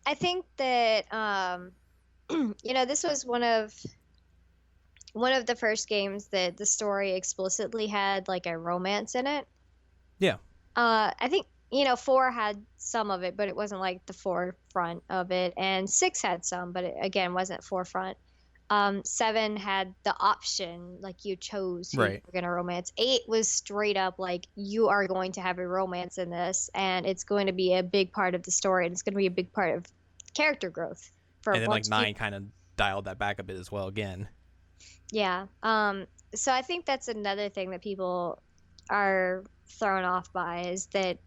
I think that this was one of the first games that the story explicitly had like a romance in it. Yeah. I think, you know, 4 had some of it, but it wasn't like the forefront of it. And 6 had some, but it again wasn't forefront. 7 had the option, like you chose who you Right. were going to romance. 8 was straight up like you are going to have a romance in this, and it's going to be a big part of the story, and it's going to be a big part of character growth for And then like once 9 kind of dialed that back a bit as well again. yeah. So I think that's another thing that people are thrown off by is that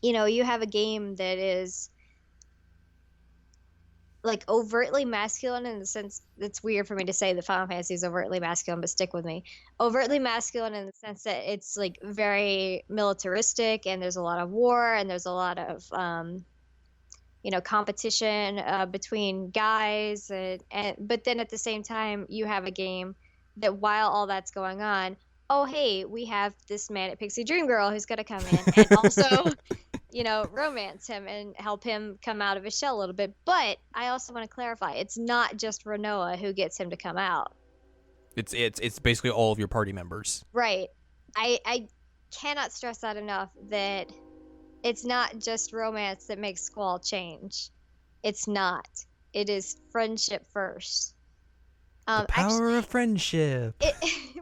you know, you have a game that is like overtly masculine in the sense it's weird for me to say that Final Fantasy is overtly masculine, but stick with me. Overtly masculine in the sense that it's like very militaristic and there's a lot of war and there's a lot of you know, competition between guys and but then at the same time you have a game that while all that's going on, oh hey, we have this manic pixie dream girl who's gonna come in and also you know, romance him and help him come out of his shell a little bit. But I also want to clarify, it's not just Renoa who gets him to come out. It's basically all of your party members. Right. I cannot stress that enough that it's not just romance that makes Squall change. It's not. It is friendship first. The power of friendship.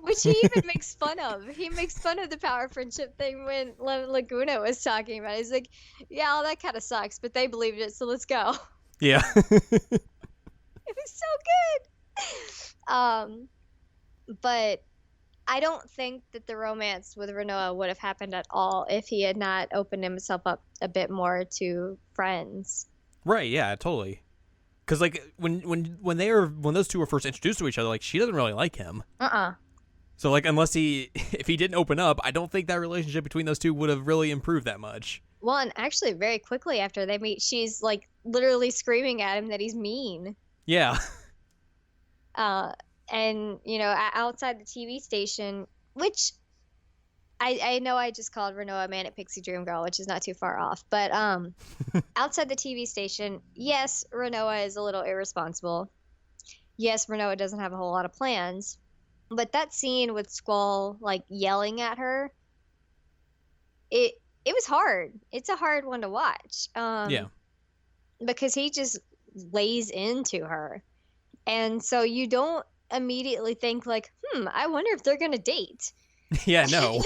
Which he even makes fun of. He makes fun of the power of friendship thing when Laguna was talking about it. He's like, yeah, all that kind of sucks, but they believed it, so let's go. Yeah. It was so good. But I don't think that the romance with Renoa would have happened at all if he had not opened himself up a bit more to friends. Right, yeah, totally. Because like when those two were first introduced to each other, like she doesn't really like him. So like if he didn't open up, I don't think that relationship between those two would have really improved that much. Well, and actually very quickly after they meet, she's like literally screaming at him that he's mean. Yeah. And you know, outside the TV station, which I know I just called Renoa Manic Pixie Dream Girl, which is not too far off. But outside the TV station, yes, Renoa is a little irresponsible. Yes, Renoa doesn't have a whole lot of plans. But that scene with Squall like yelling at her, it was hard. It's a hard one to watch. Yeah. Because he just lays into her. And so you don't immediately think like, I wonder if they're gonna date. Yeah, no.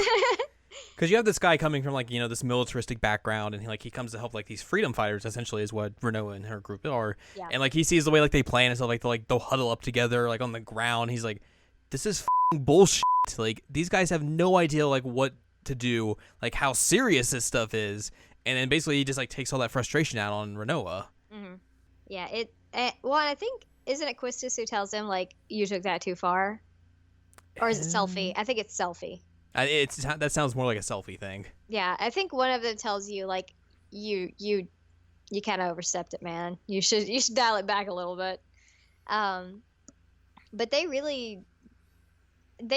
Because you have this guy coming from like, you know, this militaristic background, and he comes to help like these freedom fighters, essentially is what Renoa and her group are. Yeah. And like he sees the way like they plan and stuff, like they'll huddle up together like on the ground. He's like, this is f***ing bullshit. Like these guys have no idea like what to do, like how serious this stuff is. And then basically he just like takes all that frustration out on Renoa. Mm-hmm. Yeah, well, I think, isn't it Quistis who tells him like, you took that too far? Or is it Selfie? I think it's Selfie. That sounds more like a Selfie thing. Yeah, I think one of them tells you like, you kind of overstepped it, man. You should dial it back a little bit. But they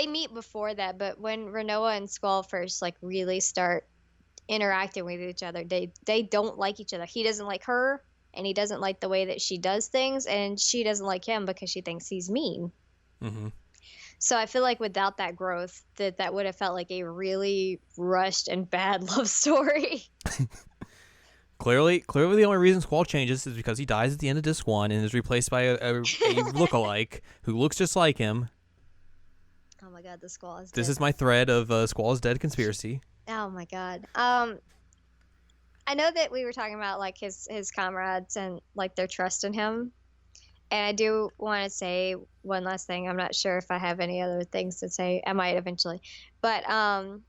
meet before that, but when Renoa and Squall first like really start interacting with each other, they don't like each other. He doesn't like her, and he doesn't like the way that she does things, and she doesn't like him because she thinks he's mean. Mm-hmm. So I feel like without that growth, that would have felt like a really rushed and bad love story. Clearly, the only reason Squall changes is because he dies at the end of disc 1 and is replaced by a lookalike who looks just like him. Oh my god, the Squall is dead. This is my thread of Squall is dead conspiracy. Oh my god. I know that we were talking about like his comrades and like their trust in him. And I do want to say one last thing. I'm not sure if I have any other things to say. I might eventually. But I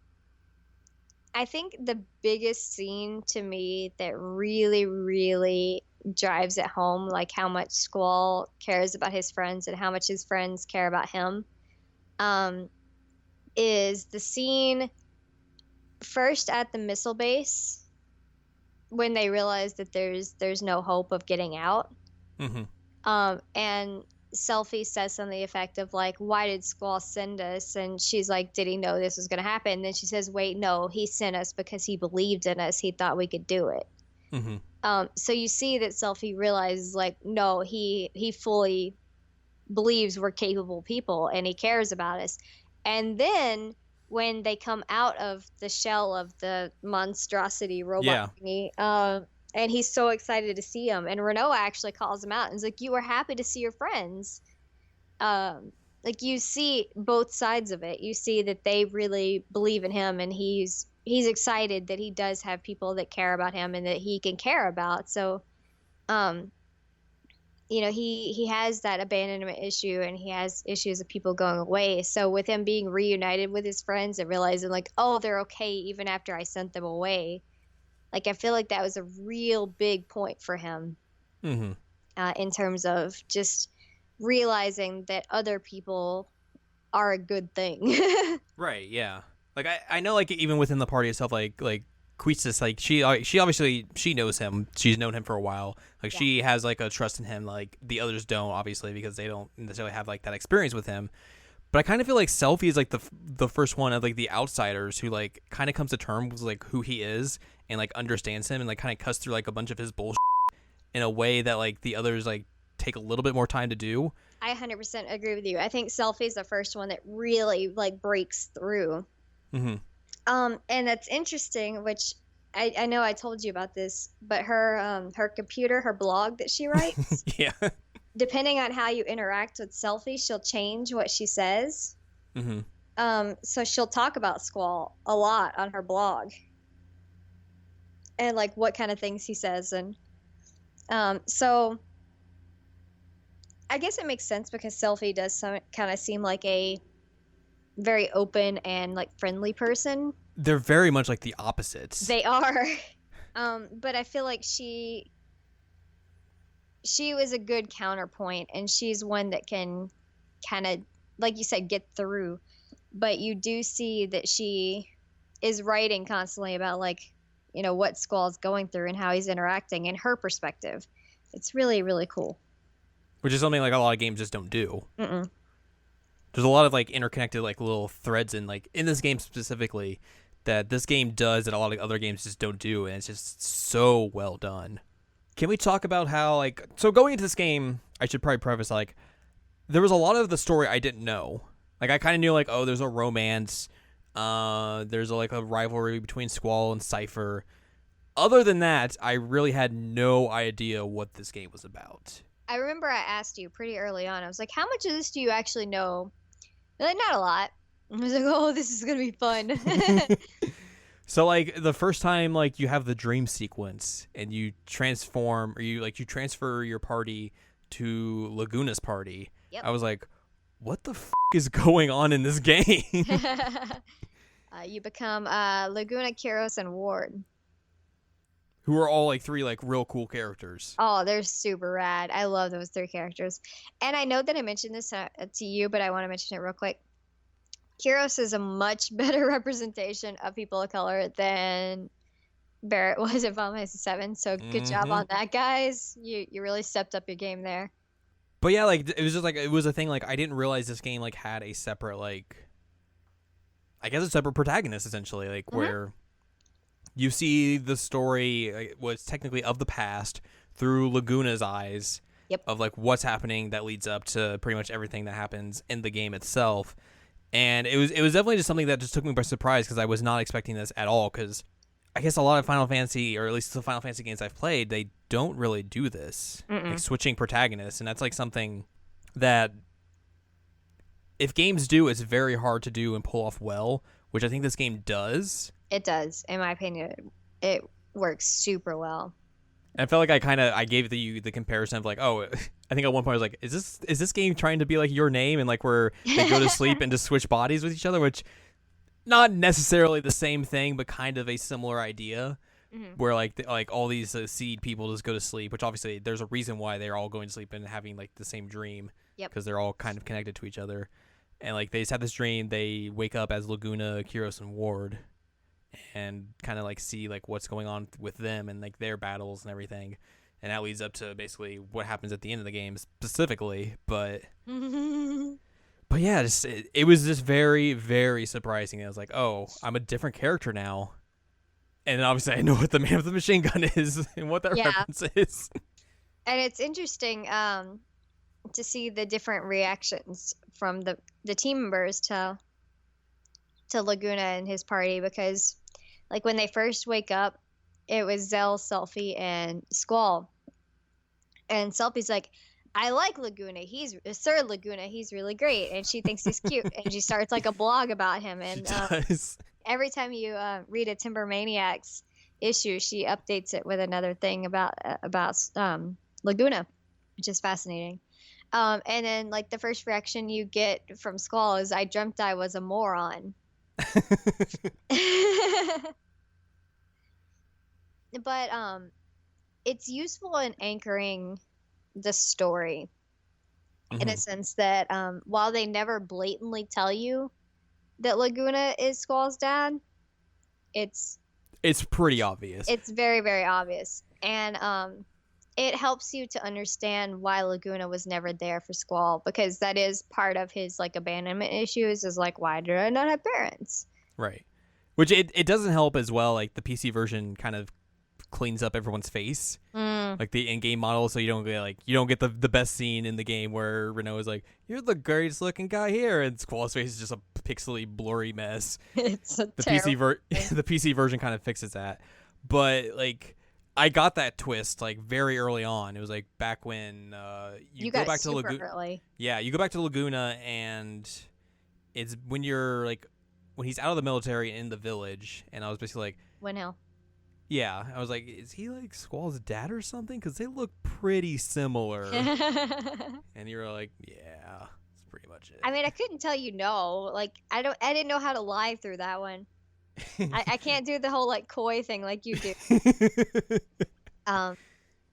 think the biggest scene to me that really, really drives it home, like how much Squall cares about his friends and how much his friends care about him, is the scene first at the missile base when they realize that there's no hope of getting out. Mm-hmm. And Selfie says something to the effect of like, why did Squall send us? And she's like, did he know this was going to happen? And then she says, wait, no, he sent us because he believed in us. He thought we could do it. Mm-hmm. So you see that Selfie realizes like, no, he fully believes we're capable people and he cares about us. And then when they come out of the shell of the monstrosity Yeah. robot thingy, and he's so excited to see him, and Renoa actually calls him out and is like, "You were happy to see your friends." Like you see both sides of it. You see that they really believe in him, and he's excited that he does have people that care about him and that he can care about. So, um, he has that abandonment issue, and he has issues of people going away. So with him being reunited with his friends and realizing like, oh, they're okay even after I sent them away. Like I feel like that was a real big point for him, Mm-hmm. in terms of just realizing that other people are a good thing. Right. Yeah. Like I know like even within the party itself, like Quistis, like she obviously she knows him. She's known him for a while. Like Yeah. she has like a trust in him. Like the others don't, obviously, because they don't necessarily have like that experience with him. But I kind of feel like Selphie is like the first one of like the outsiders who like kind of comes to terms with like who he is and like understands him and like kind of cuts through like a bunch of his bullshit in a way that like the others like take a little bit more time to do. I 100% agree with you. I think Selfie's the first one that really like breaks through. Mm-hmm. And that's interesting, which I know I told you about this, but her computer, her blog that she writes, Yeah. depending on how you interact with Selfie, she'll change what she says. Mm-hmm. So she'll talk about Squall a lot on her blog, and like what kind of things he says, and so I guess it makes sense because Selfie does kind of seem like a very open and like friendly person. They're very much like the opposites. They are. But I feel like she was a good counterpoint, and she's one that can kind of, like you said, get through. But you do see that she is writing constantly about like, what Squall's going through and how he's interacting in her perspective. It's really, really cool. Which is something like a lot of games just don't do. Mm-mm. There's a lot of like interconnected like little threads in like in this game specifically that this game does that a lot of other games just don't do, and it's just so well done. Can we talk about how like so going into this game, I should probably preface like there was a lot of the story I didn't know. Like I kind of knew like, oh, there's a romance, there's like a rivalry between Squall and Cypher. Other than that, I really had no idea what this game was about. I remember I asked you pretty early on. I was like, "How much of this do you actually know?" You're like, "Not a lot." I was like, "Oh, this is gonna be fun." So like the first time like you have the dream sequence and you transform or you transfer your party to Laguna's party. Yep. I was like, what the is going on in this game? You become Laguna, Kyros, and Ward. Who are all like three like real cool characters. Oh, they're super rad. I love those three characters. And I know that I mentioned this to you, but I want to mention it real quick. Kyros is a much better representation of people of color than Barrett was in Final Fantasy VII. So good job on that, guys. You really stepped up your game there. But yeah, like it was just like it was a thing like I didn't realize this game like had a separate like I guess a separate protagonist essentially, like where you see the story was technically of the past through Laguna's eyes of like what's happening that leads up to pretty much everything that happens in the game itself. And it was definitely just something that just took me by surprise because I was not expecting this at all, because I guess a lot of Final Fantasy, or at least the Final Fantasy games I've played, they don't really do this, like switching protagonists. And that's like something that if games do, it's very hard to do and pull off well, which I think this game does. It does. In my opinion, it works super well. And I felt like I gave you the comparison of like, oh, I think at one point I was like, is this game trying to be like Your Name, and like where they go to sleep and just switch bodies with each other, which not necessarily the same thing, but kind of a similar idea, where like all these seed people just go to sleep, which obviously there's a reason why they're all going to sleep and having like the same dream, because they're all kind of connected to each other, and like they just have this dream, they wake up as Laguna, Kyros, and Ward, and kind of like see like what's going on with them and like their battles and everything, and that leads up to basically what happens at the end of the game specifically. But yeah, it was just very, very surprising. I was like, oh, I'm a different character now, and then obviously I know what the man with the machine gun is and what that reference is. And it's interesting to see the different reactions from the team members to to Laguna and his party because, like, when they first wake up, it was Zell, Selfie, and Squall. And Selfie's like, I like Laguna. He's Sir Laguna. He's really great, and she thinks he's cute, and she starts like a blog about him. And She does. every time you read a Timber Maniacs issue, she updates it with another thing about Laguna, which is fascinating. And then like the first reaction you get from Squall is, "I dreamt I was a moron." But it's useful in anchoring the story in a sense that while they never blatantly tell you that Laguna is Squall's dad, it's pretty obvious. It's very, very obvious. And it helps you to understand why Laguna was never there for Squall, because that is part of his like abandonment issues, is like, why did I not have parents? Right. Which it doesn't help as well, like the PC version kind of cleans up everyone's face, like the in-game model, so you don't get the best scene in the game where Renault is like, "You're the greatest looking guy here," and Squall's face is just a pixely blurry mess. It's a the PC version kind of fixes that, but like I got that twist like very early on. It was like back when you go back to Laguna. Yeah, you go back to Laguna, and it's when you're like when he's out of the military in the village, and I was basically like, Windhill. Yeah, I was like, is he like Squall's dad or something? Because they look pretty similar. And you were like, yeah, that's pretty much it. I mean, I couldn't tell you no. Like, I didn't know how to lie through that one. I can't do the whole like coy thing like you do. Like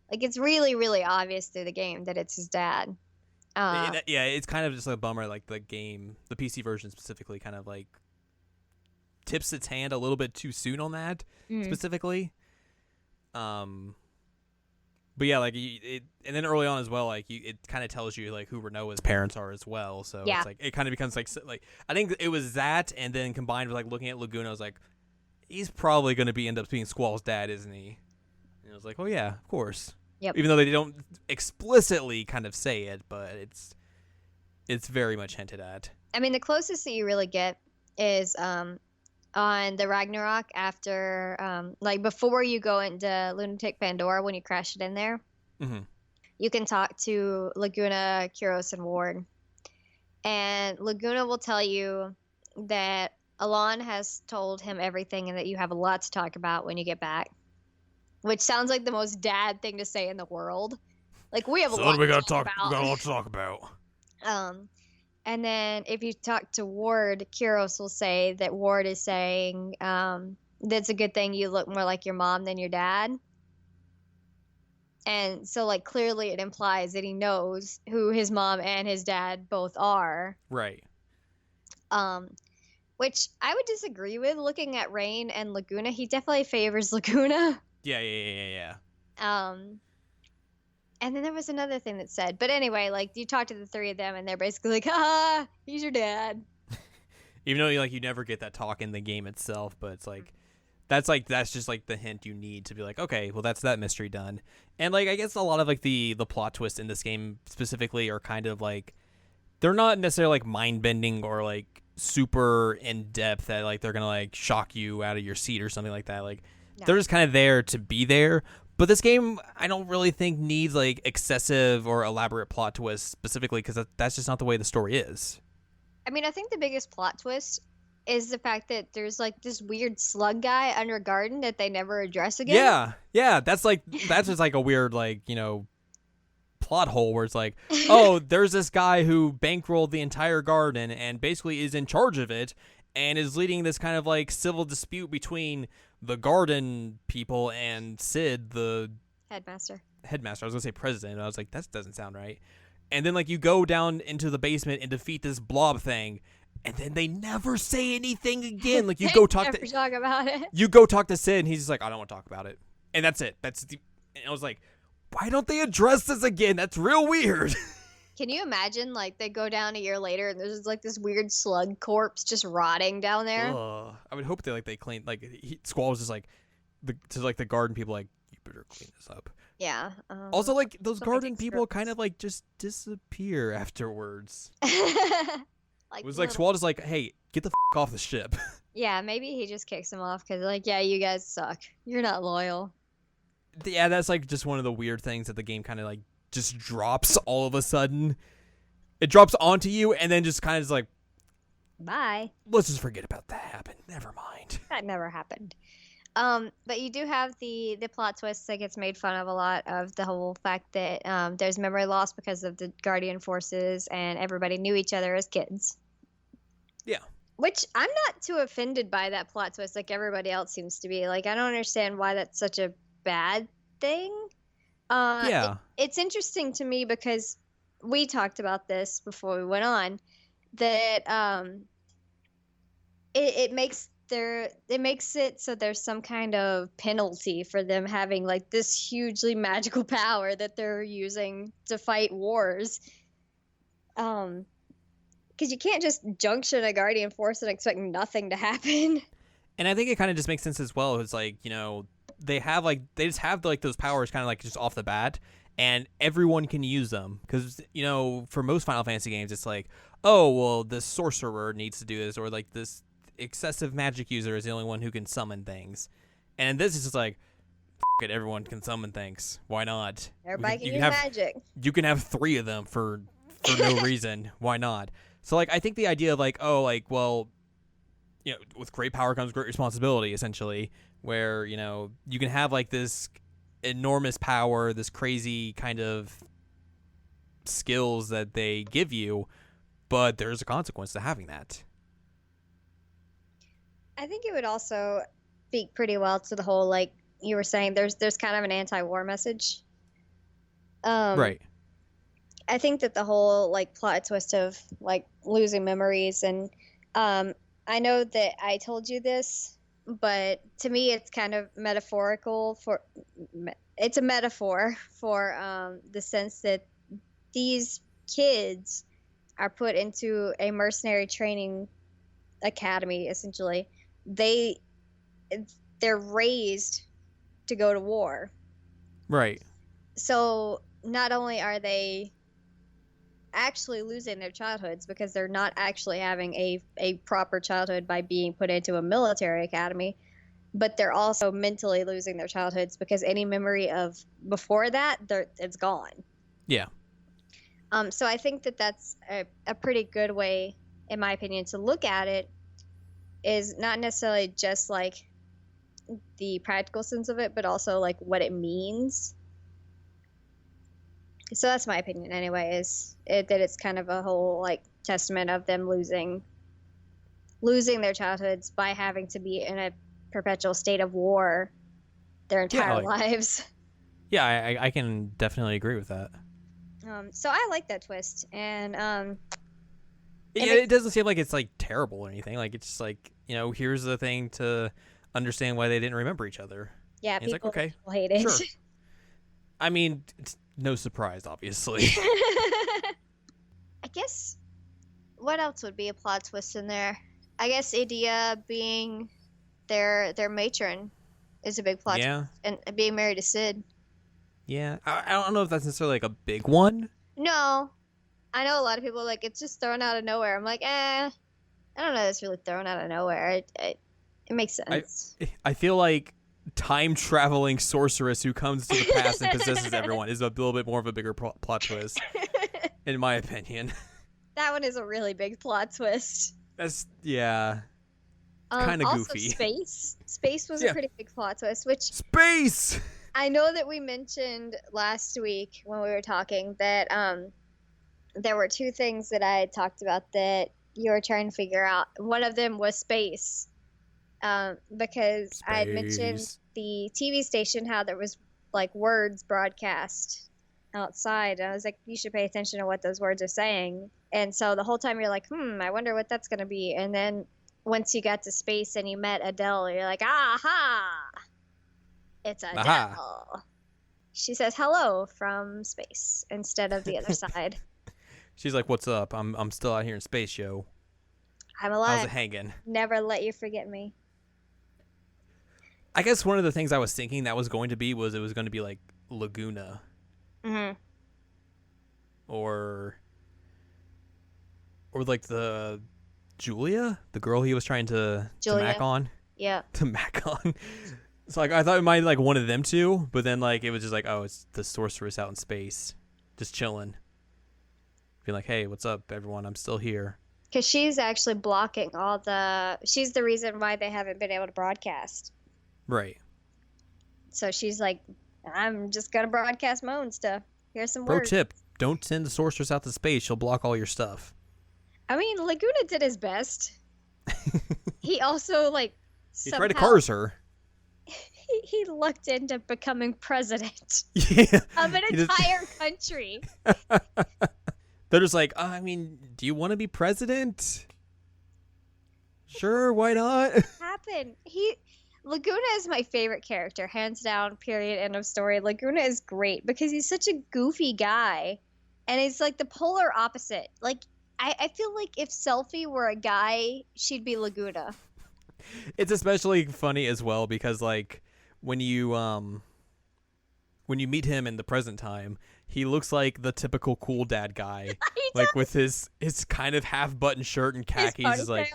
it's really, really obvious through the game that it's his dad. Yeah, it's kind of just a bummer. Like the game, the PC version specifically, kind of like tips its hand a little bit too soon on that specifically. But yeah, like and then early on as well, like it kind of tells you like who Renault's parents are as well. So it's like it kind of becomes like I think it was that, and then combined with like looking at Laguna, I was like, he's probably going to end up being Squall's dad, isn't he? And I was like, oh yeah, of course. Yep. Even though they don't explicitly kind of say it, but it's very much hinted at. I mean, the closest that you really get is on the Ragnarok after, like before you go into Lunatic Pandora, when you crash it in there, you can talk to Laguna, Kyros, and Ward. And Laguna will tell you that Alon has told him everything and that you have a lot to talk about when you get back. Which sounds like the most dad thing to say in the world. Like, we have a lot to talk about. We got a lot to talk about. And then if you talk to Ward, Kyros will say that Ward is saying that's a good thing you look more like your mom than your dad. And so, like, clearly it implies that he knows who his mom and his dad both are. Right. Which I would disagree with. Looking at Rain and Laguna, he definitely favors Laguna. Yeah. And then there was another thing that said, but anyway, like you talk to the three of them and they're basically like, "Ha, he's your dad." Even though you never get that talk in the game itself, but it's like that's just like the hint you need to be like, okay, well that's that mystery done. And like I guess a lot of like the plot twists in this game specifically are kind of like they're not necessarily like mind bending or like super in depth that like they're gonna like shock you out of your seat or something like that. Like they're just kind of there to be there. But this game, I don't really think needs like excessive or elaborate plot twists specifically because that's just not the way the story is. I mean, I think the biggest plot twist is the fact that there's like this weird slug guy under a garden that they never address again. Yeah, that's just like a weird like, plot hole where it's like, oh, there's this guy who bankrolled the entire garden and basically is in charge of it and is leading this kind of like civil dispute between the garden people and Sid, the headmaster. I was gonna say president. I was like, that doesn't sound right. And then like you go down into the basement and defeat this blob thing, and then they never say anything again. Like you go talk about it. You go talk to Sid, and he's just like, I don't want to talk about it, and that's it. And I was like, why don't they address this again? That's real weird. Can you imagine, like, they go down a year later and there's, like, this weird slug corpse just rotting down there? I would hope they clean, like, Squall was just, like, the garden people, like, you better clean this up. Yeah. Also, like, those garden people kind of, like, just disappear afterwards. It Like was like little, Squall is like, hey, get the off the ship. yeah, maybe he just kicks him off because like, yeah, you guys suck. You're not loyal. Yeah, that's like just one of the weird things that the game kind of like just drops all of a sudden. It drops onto you and then just kind of is like, Bye. let's just forget about that happened. Never mind. That never happened. But you do have the plot twist that gets made fun of a lot of the whole fact that there's memory loss because of the Guardian forces and everybody knew each other as kids. Yeah. Which I'm not too offended by that plot twist like everybody else seems to be. Like I don't understand why that's such a bad thing. Yeah. It's interesting to me because we talked about this before we went on that it makes it so there's some kind of penalty for them having like this hugely magical power that they're using to fight wars. Because you can't just junction a guardian force and expect nothing to happen. And I think it kind of just makes sense as well. It's like, they just have like those powers kind of like just off the bat, and everyone can use them because for most Final Fantasy games it's like, oh well, this sorcerer needs to do this, or like this excessive magic user is the only one who can summon things, and this is just like, it, everyone can summon things. Why not? Everybody can use have, magic. You can have 3 of them for no reason. Why not? So like I think the idea of like, oh like, well, with great power comes great responsibility, essentially, where you can have like this enormous power, this crazy kind of skills that they give you, but there's a consequence to having that. I think it would also speak pretty well to the whole, like you were saying, there's kind of an anti-war message. Right. I think that the whole like plot twist of like losing memories, and I know that I told you this, but to me it's kind of metaphorical for it's a metaphor for the sense that these kids are put into a mercenary training academy. Essentially they're raised to go to war, Right. so not only are they actually losing their childhoods because they're not actually having a proper childhood by being put into a military academy, but they're also mentally losing their childhoods because any memory of before that, it's gone. Yeah. So I think that that's a pretty good way, in my opinion, to look at it, is not necessarily just like the practical sense of it, but also like what it means. So that's my opinion anyway, that it's kind of a whole like testament of them losing their childhoods by having to be in a perpetual state of war their entire lives. Yeah, I can definitely agree with that. So I like that twist, and it doesn't seem like it's like terrible or anything. Like it's just like, here's the thing to understand why they didn't remember each other. Yeah, and people, it's like, okay, people hate it. Sure. I mean, it's no surprise, obviously. I guess what else would be a plot twist in there? I guess Idea being their matron is a big plot twist, and being married to Sid. Yeah, I don't know if that's necessarily like a big one. No, I know a lot of people are like, it's just thrown out of nowhere. I'm like, I don't know, it's really thrown out of nowhere. It makes sense. I feel like time traveling sorceress who comes to the past and possesses everyone is a little bit more of a bigger plot twist, in my opinion. That one is a really big plot twist. That's kind of goofy. Space was a pretty big plot twist. Which space. I know that we mentioned last week when we were talking that there were 2 things that I had talked about that you were trying to figure out. One of them was space. Because I had mentioned the TV station, how there was like words broadcast outside. And I was like, you should pay attention to what those words are saying. And so the whole time you're like, I wonder what that's going to be. And then once you got to space and you met Adele, you're like, aha, it's Adele. Aha. She says hello from space instead of the other side. She's like, what's up? I'm still out here in space, yo. I'm alive. How's it hanging? Never let you forget me. I guess one of the things I was thinking that was going to be was it was going to be like Laguna. Mm-hmm. Or Or like the Julia, the girl he was trying to mac Julia. on. Yeah. To mac on. So like I thought it might be like one of them two, but then like it was just like, oh, it's the sorceress out in space, just chilling, being like, hey, what's up, everyone? I'm still here. Because she's actually blocking all the. She's the reason why they haven't been able to broadcast. Right. So she's like, I'm just gonna broadcast my own stuff. Here's some Pro words. tip: don't send the sorceress out to space. She'll block all your stuff. I mean, Laguna did his best. He also like. He tried to curse her. He lucked into becoming president Yeah. of an entire country. They're just like, I mean, do you want to be president? Sure, why not? Happened. Laguna is my favorite character, hands down, period, end of story. Laguna is great because he's such a goofy guy. And he's like the polar opposite. Like, I feel like if Selfie were a guy, she'd be Laguna. It's especially funny as well because like when you meet him in the present time, he looks like the typical cool dad guy. Like with his kind of half button shirt and khakis. He's like,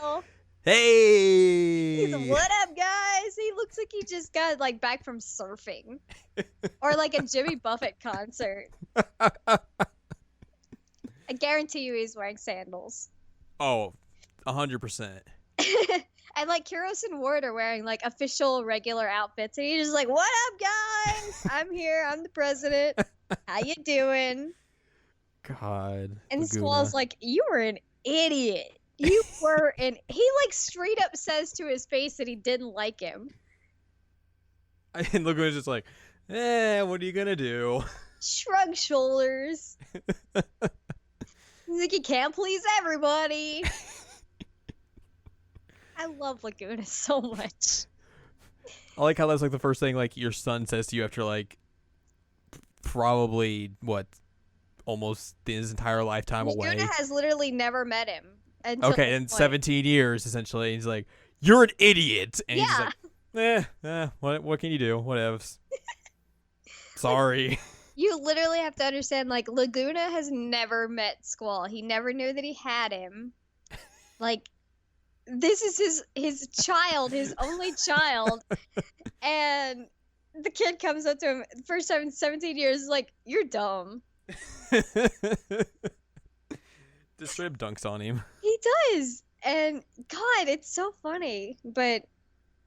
hey, he's what up, guys? He looks like he just got like back from surfing. Or like a Jimmy Buffett concert. I guarantee you he's wearing sandals. Oh, 100%. And like Kuros and Ward are wearing like official regular outfits, and he's just like, "What up, guys? I'm here. I'm the president. How you doing?" God. And Laguna. Squall's like, "You were an idiot. You were an." He like straight up says to his face that he didn't like him. And Laguna's just like, what are you gonna do? Shrug shoulders. He's like, "You can't please everybody." I love Laguna so much. I like how that's like the first thing like your son says to you after like probably what almost his entire lifetime away. Laguna has literally never met him. Okay, in 17 years essentially. He's like, "You're an idiot," and he's just like, what can you do? Whatevs. Sorry. You literally have to understand, like, Laguna has never met Squall. He never knew that he had him. Like, this is his child, his only child. And the kid comes up to him, first time in 17 years, is like, "You're dumb." Just straight up dunks on him. He does. And, God, it's so funny. But,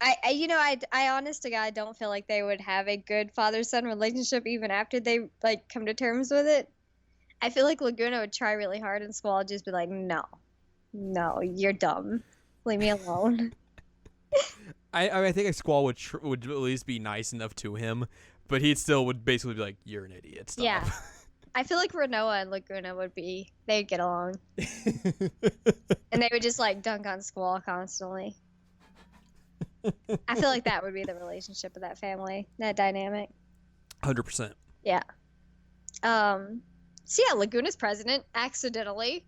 I honest to God don't feel like they would have a good father-son relationship even after they, like, come to terms with it. I feel like Laguna would try really hard and Squall would just be like, no, you're dumb. Leave me alone. I think a Squall would at least be nice enough to him, but he still would basically be like, "You're an idiot." Stop. Yeah. I feel like Renoa and Laguna they'd get along. And they would just, like, dunk on Squall constantly. I feel like that would be the relationship of that family, that dynamic. 100%. Yeah. So yeah, Laguna's president accidentally.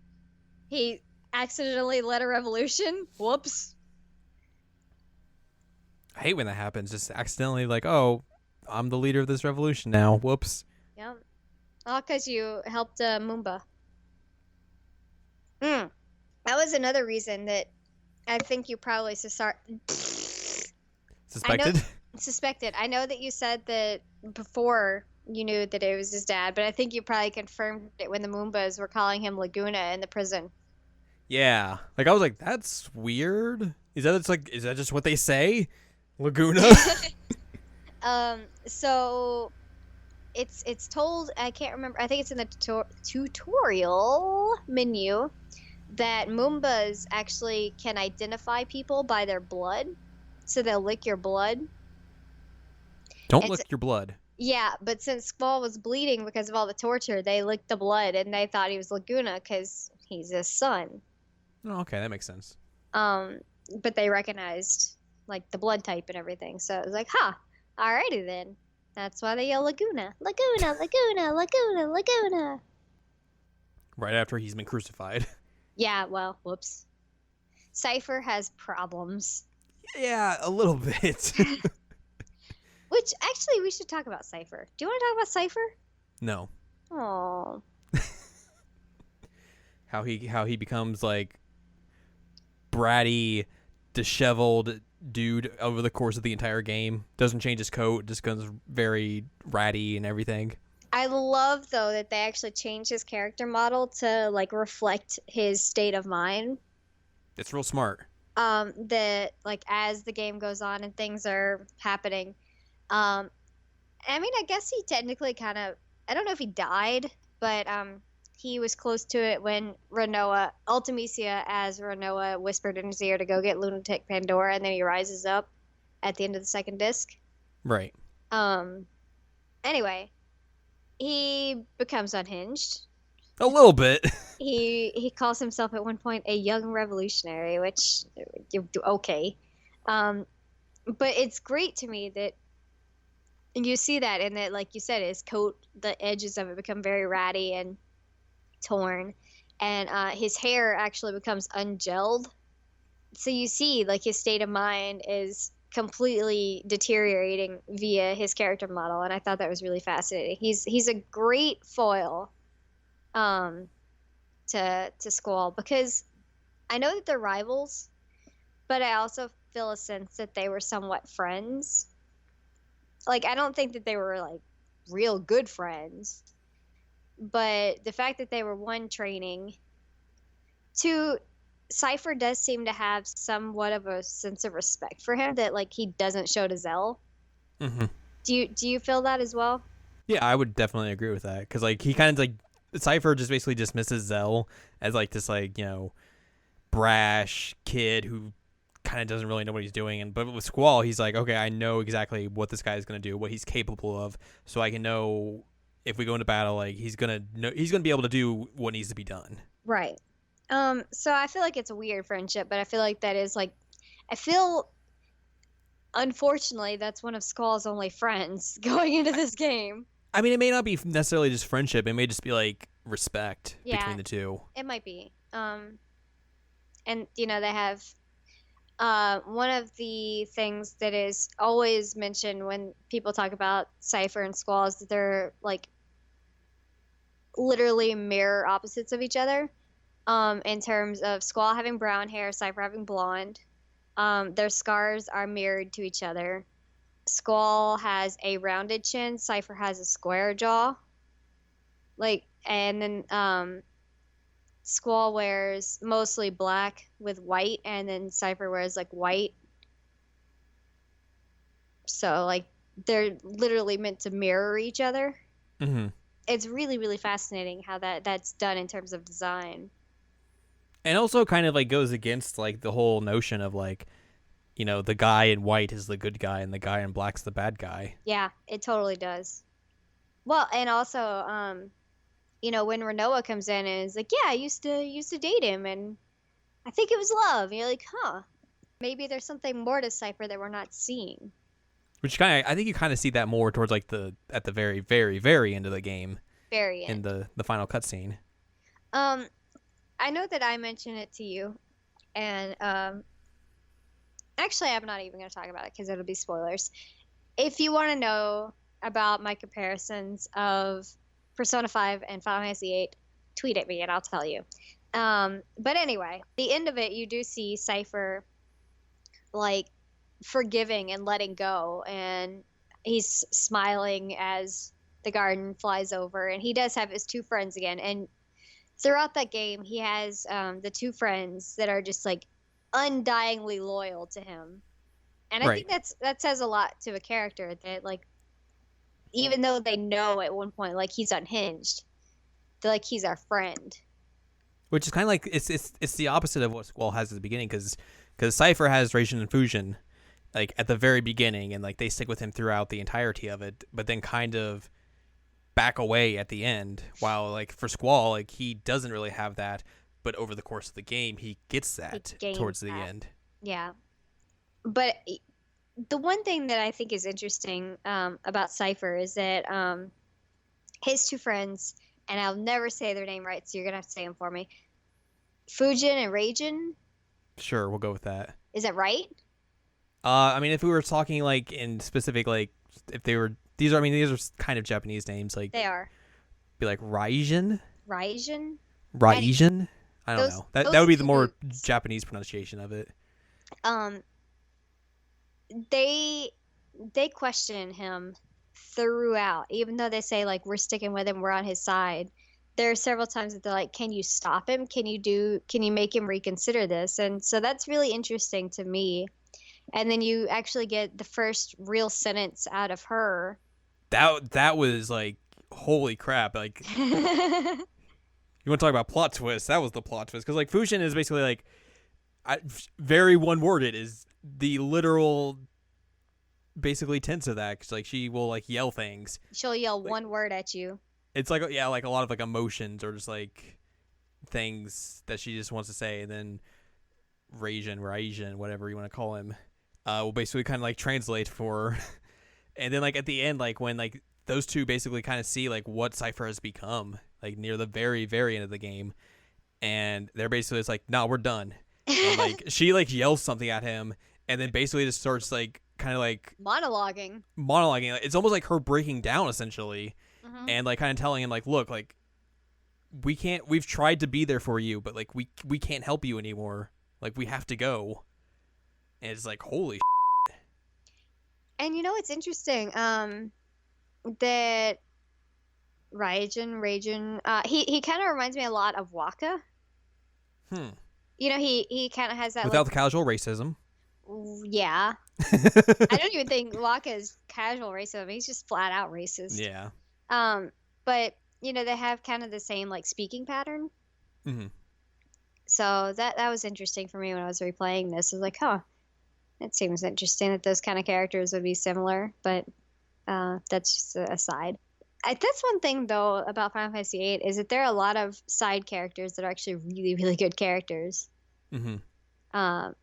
He accidentally led a revolution. Whoops. I hate when that happens. Just accidentally like, "Oh, I'm the leader of this revolution now." Whoops. Yep. All because you helped Moomba. That was another reason that I think you probably suspected. I know that you said that before you knew that it was his dad, but I think you probably confirmed it when the Moombas were calling him Laguna in the prison. Yeah. Like I was like, that's weird. Is that just what they say? Laguna? So it's told, I can't remember, I think it's in the tutorial menu that Moombas actually can identify people by their blood. So they'll lick your blood. Don't lick your blood. Yeah, but since Squall was bleeding because of all the torture, they licked the blood and they thought he was Laguna because he's his son. Oh, okay, that makes sense. But they recognized like the blood type and everything, so it was like, alrighty then. That's why they yell Laguna, Laguna, Laguna, Laguna, Laguna. Right after he's been crucified. Yeah, well, whoops. Cypher has problems. Yeah, a little bit. Which, actually, we should talk about Cypher. Do you want to talk about Cypher? No. Oh. How he becomes like bratty, disheveled dude over the course of the entire game. Doesn't change his coat, just becomes very ratty and everything. I love though that they actually changed his character model to like reflect his state of mind. It's real smart. That like as the game goes on and things are happening, I mean, I guess he technically kind of, I don't know if he died, but he was close to it when Ultimisia as Renoa whispered in his ear to go get Lunatic Pandora, and then he rises up at the end of the second disc. Right. Anyway, he becomes unhinged. A little bit. He calls himself at one point a young revolutionary, which, okay. But it's great to me that you see that, and that, like you said, his coat, the edges of it become very ratty and torn, and his hair actually becomes ungelled. So you see, like, his state of mind is completely deteriorating via his character model, and I thought that was really fascinating. He's a great foil to Squall, because I know that they're rivals, but I also feel a sense that they were somewhat friends. Like, I don't think that they were like real good friends, but the fact that they were, one, training, two, Cypher does seem to have somewhat of a sense of respect for him, that like he doesn't show to Zell. Mm-hmm. Do you feel that as well? Yeah, I would definitely agree with that, because like he kind of like Cypher just basically dismisses Zell as like this, like, you know, brash kid who kind of doesn't really know what he's doing. But with Squall, he's like, okay, I know exactly what this guy is going to do, what he's capable of, so I can know if we go into battle, like he's gonna be able to do what needs to be done. Right. So I feel like it's a weird friendship, but I feel like that is like, unfortunately, that's one of Squall's only friends going into this game. I mean, it may not be necessarily just friendship. It may just be like respect between the two. It might be. And you know, they have one of the things that is always mentioned when people talk about Cypher and Squall is that they're like literally mirror opposites of each other. In terms of Squall having brown hair, Cypher having blonde. Their scars are mirrored to each other. Squall has a rounded chin, Cypher has a square jaw. Like, and then Squall wears mostly black with white, and then Cypher wears like white. So like they're literally meant to mirror each other. Mm-hmm. It's really, really fascinating how that's done in terms of design. And also kind of like goes against like the whole notion of like, you know, the guy in white is the good guy and the guy in black's the bad guy. Yeah, it totally does. Well, and also, you know, when Renoa comes in and is like, yeah, I used to date him, and I think it was love. And you're like, huh, maybe there's something more to Cypher that we're not seeing. Which kind of, I think you kind of see that more towards like at the very, very, very end of the game. Very end. In the final cutscene. I know that I mentioned it to you, and actually, I'm not even going to talk about it because it'll be spoilers. If you want to know about my comparisons of Persona 5 and Final Fantasy VIII, tweet at me and I'll tell you. But anyway, the end of it, you do see Cypher like forgiving and letting go, and he's smiling as the garden flies over, and he does have his two friends again. And throughout that game, he has the two friends that are just like undyingly loyal to him, and I think that says a lot to a character, that like even though they know at one point like he's unhinged, they're like, he's our friend. Which is kind of like it's the opposite of what Squall has at the beginning, because Cypher has Ration and Fusion like at the very beginning, and like they stick with him throughout the entirety of it, but then kind of back away at the end, while like for Squall, like he doesn't really have that, but over the course of the game he gets that towards the end. Yeah. But the one thing that I think is interesting about Cypher is that his two friends, and I'll never say their name right, so you're gonna have to say them for me, Fujin and Raijin. Sure, we'll go with that. Is that right? I mean, if we were talking like in specific, like if they were, these are kind of Japanese names, like they are. Be like Raijin. Raijin. I don't those know. That those would be the more flutes, Japanese pronunciation of it. um, they question him throughout, even though they say like we're sticking with him, we're on his side. There are several times that they're like, "Can you stop him? Can you make him reconsider this?" And so that's really interesting to me. And then you actually get the first real sentence out of her. That was like, holy crap! Like, you want to talk about plot twist? That was the plot twist, because like Fushin is basically like, very one worded is the literal, basically tense of that. Cause like she will like yell things. She'll yell like, one word at you. It's like, yeah, like a lot of like emotions or just like things that she just wants to say, and then Raijin, whatever you want to call him, will basically kind of like translate for her. And then like at the end, like when like those two basically kind of see like what Cypher has become, like near the very, very end of the game, and they're basically just like, "Nah, we're done." And like she like yells something at him, and then basically just starts like kind of like Monologuing. It's almost like her breaking down essentially, and like kind of telling him like, "Look, like we've tried to be there for you, but like we can't help you anymore. Like we have to go." And it's like, holy shit. And you know it's interesting that Raijin, he kind of reminds me a lot of Waka. You know, he kind of has that without the casual racism. Yeah. I don't even think Waka is casual racism. He's just flat out racist. Yeah. But you know, they have kind of the same like speaking pattern. So that was interesting for me when I was replaying this. I was like, huh, it seems interesting that those kind of characters would be similar, but that's just a aside. That's one thing though about Final Fantasy VIII is that there are a lot of side characters that are actually really, really good characters.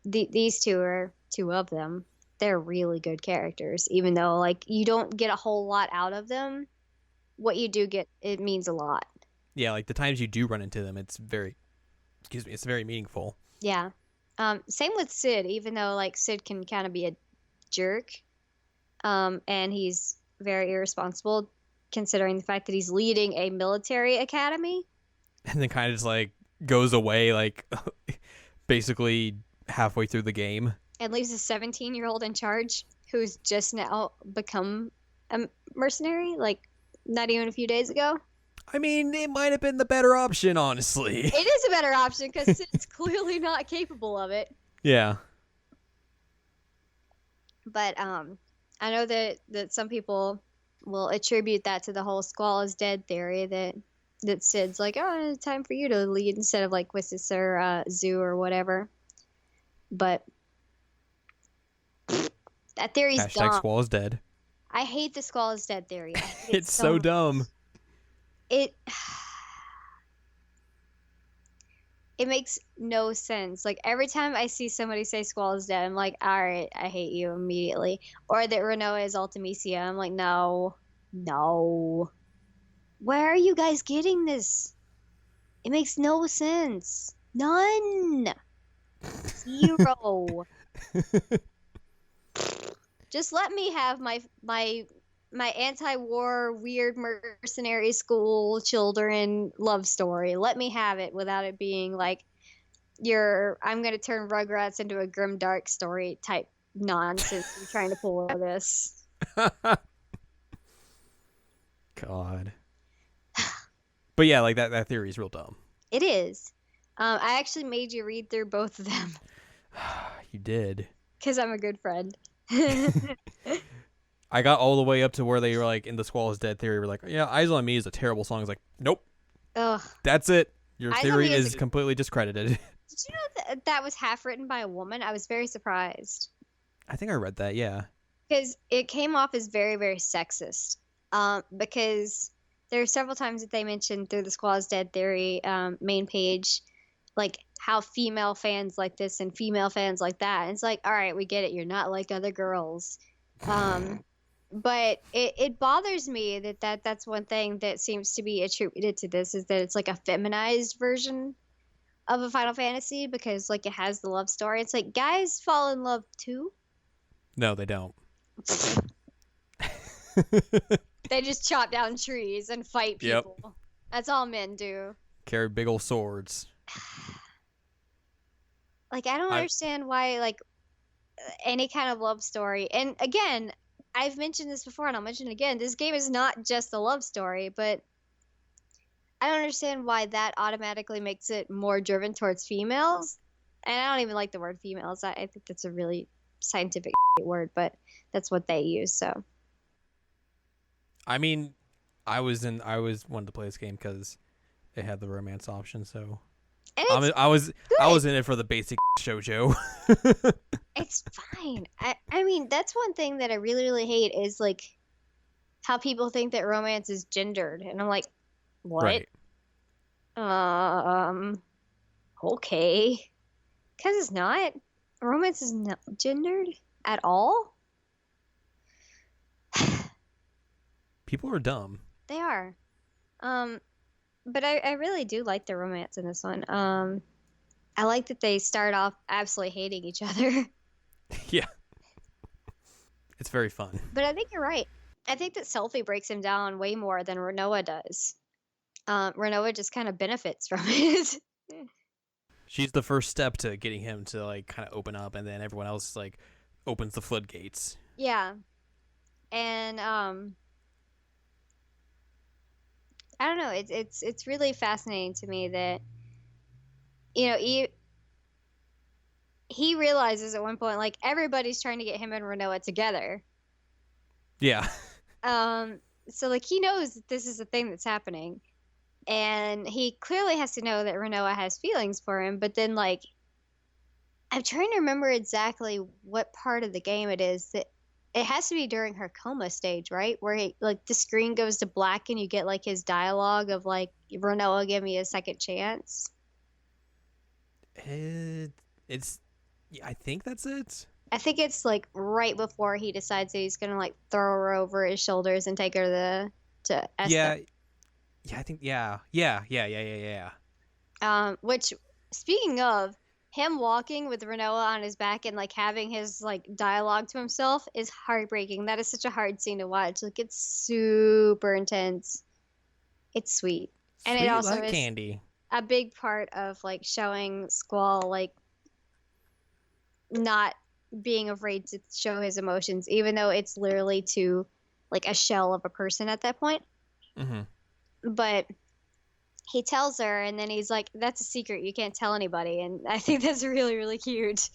These two are two of them. They're really good characters, even though like you don't get a whole lot out of them. What you do get, it means a lot. Yeah, like the times you do run into them, it's very meaningful. Yeah. Same with Sid, even though like Sid can kind of be a jerk, and he's very irresponsible considering the fact that he's leading a military academy. And then kind of just like goes away like basically halfway through the game. And leaves a 17-year-old in charge who's just now become a mercenary, like not even a few days ago. I mean, it might have been the better option, honestly. It is a better option because Sid's clearly not capable of it. Yeah. But I know that some people will attribute that to the whole Squall is dead theory, that Sid's like, oh, it's time for you to lead instead of like Wissis or Zoo or whatever. But that theory's dumb. Squall is dead. I hate the Squall is dead theory. It's so dumb. It makes no sense. Like every time I see somebody say Squall is dead, I'm like, all right, I hate you immediately. Or that Renoa is Ultimecia, I'm like, no. Where are you guys getting this? It makes no sense. None. Zero. Just let me have my anti-war weird mercenary school children love story. Let me have it without it being like I'm going to turn Rugrats into a grim dark story type nonsense you're trying to pull out of this. God. But yeah, like that theory is real dumb. It is. I actually made you read through both of them. You did. Because I'm a good friend. I got all the way up to where they were like in the Squall is Dead theory. We're like, yeah, Eyes on Me is a terrible song. I was like, nope. Ugh. That's it. Your Eyes theory is completely discredited. Did you know that was half written by a woman? I was very surprised. I think I read that, yeah. Because it came off as very, very sexist. Because there are several times that they mentioned through the Squall is Dead theory main page, like how female fans like this and female fans like that. And it's like, all right, we get it. You're not like other girls. But it bothers me that's one thing that seems to be attributed to this is that it's like a feminized version of a Final Fantasy because like it has the love story. It's like guys fall in love too. No, they don't. They just chop down trees and fight people. Yep. That's all men do. Carry big old swords. Like, I don't I understand why, like, any kind of love story. And again, I've mentioned this before and I'll mention it again. This game is not just a love story, but I don't understand why that automatically makes it more driven towards females. And I don't even like the word females. I think that's a really scientific word, but that's what they use. So, I mean, I was wanted to play this game because it had the romance option. So and it's I good. was in it for the basic shojo. It's fine. I mean, that's one thing that I really, really hate is like how people think that romance is gendered. And I'm like, what? Right. Um, okay. Because it's not. Romance is not gendered at all. People are dumb. They are. Um, but I really do like the romance in this one. I like that they start off absolutely hating each other. Yeah. It's very fun. But I think you're right. I think that Selphie breaks him down way more than Renoa does. Renoa just kind of benefits from it. She's the first step to getting him to like kind of open up, and then everyone else like opens the floodgates. Yeah. And I don't know. It's really fascinating to me that he realizes at one point like everybody's trying to get him and Renoa together. Yeah. So like he knows that this is a thing that's happening, and he clearly has to know that Renoa has feelings for him. But then like I'm trying to remember exactly what part of the game it is that it has to be during her coma stage, right? Where he, like the screen goes to black and you get like his dialogue of like Renoa, give me a second chance. It's. Yeah, I think that's it. I think it's like right before he decides that he's gonna like throw her over his shoulders and take her to Yeah. Esther. Yeah, I think. Yeah. Which, speaking of him walking with Renoa on his back and like having his like dialogue to himself is heartbreaking. That is such a hard scene to watch. Like it's super intense. It's sweet, and it Sweet also like is candy. a big part of like showing Squall like not being afraid to show his emotions, even though it's literally to like a shell of a person at that point. Mm-hmm. But he tells her, and then he's like, "That's a secret. You can't tell anybody." And I think that's really, really cute.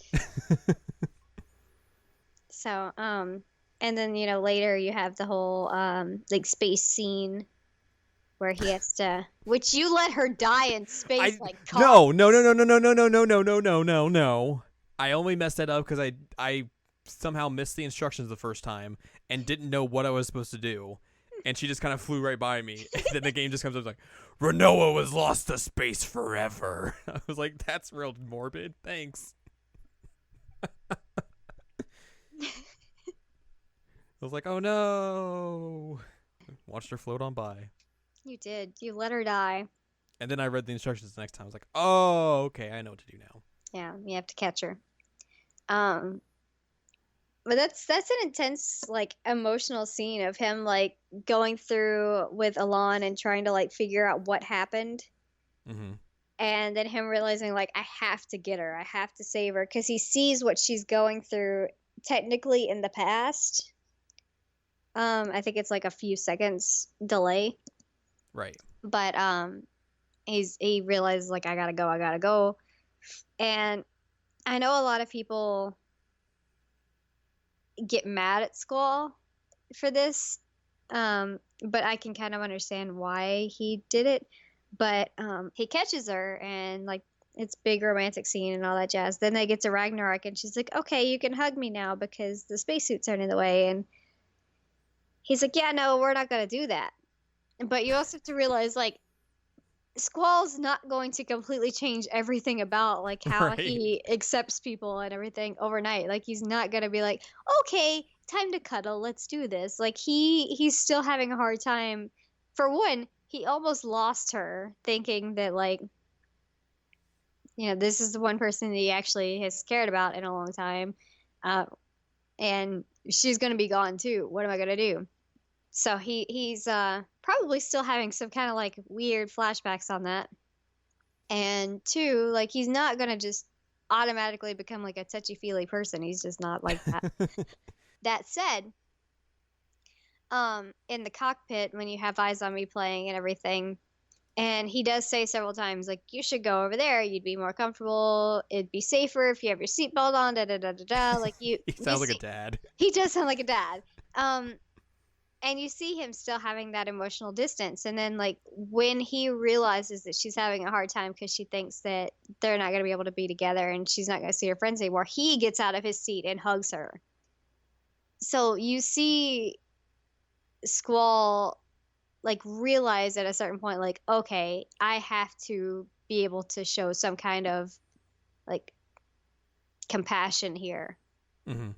So, and then later you have the whole like space scene where he has to, which you let her die in space, like no. I only messed that up because I somehow missed the instructions the first time and didn't know what I was supposed to do, and she just kind of flew right by me. And then the game just comes up like, Renoa was lost to space forever. I was like, that's real morbid. Thanks. I was like, oh no. Watched her float on by. You did. You let her die. And then I read the instructions the next time. I was like, oh, okay, I know what to do now. Yeah, you have to catch her. But that's an intense like emotional scene of him like going through with Alon and trying to like figure out what happened. Mm-hmm. And then him realizing like I have to get her, I have to save her because he sees what she's going through technically in the past. I think it's like a few seconds delay. Right. But he realizes like I gotta go. And I know a lot of people get mad at Squall for this, but I can kind of understand why he did it. But he catches her and like it's big romantic scene and all that jazz. Then they get to Ragnarok and she's like, "Okay, you can hug me now because the spacesuit's are in the way." And he's like, "Yeah, no, we're not gonna do that." But you also have to realize like Squall's not going to completely change everything about like how Right. he accepts people and everything overnight. Like he's not gonna be like, "Okay, time to cuddle, let's do this." Like he's still having a hard time. For one, he almost lost her thinking that like this is the one person that he actually has cared about in a long time, and she's gonna be gone too. What am I gonna do? So he's probably still having some kind of like weird flashbacks on that. And two, like he's not gonna just automatically become like a touchy-feely person. He's just not like that. That said, in the cockpit when you have Eyes on Me playing and everything, and he does say several times, like, you should go over there. You'd be more comfortable. It'd be safer if you have your seatbelt on. Da da da da da. Like He sounds like a dad. He does sound like a dad. And you see him still having that emotional distance. And then, like, when he realizes that she's having a hard time because she thinks that they're not going to be able to be together and she's not going to see her friends anymore, he gets out of his seat and hugs her. So you see Squall, like, realize at a certain point, like, okay, I have to be able to show some kind of, like, compassion here. Mm-hmm.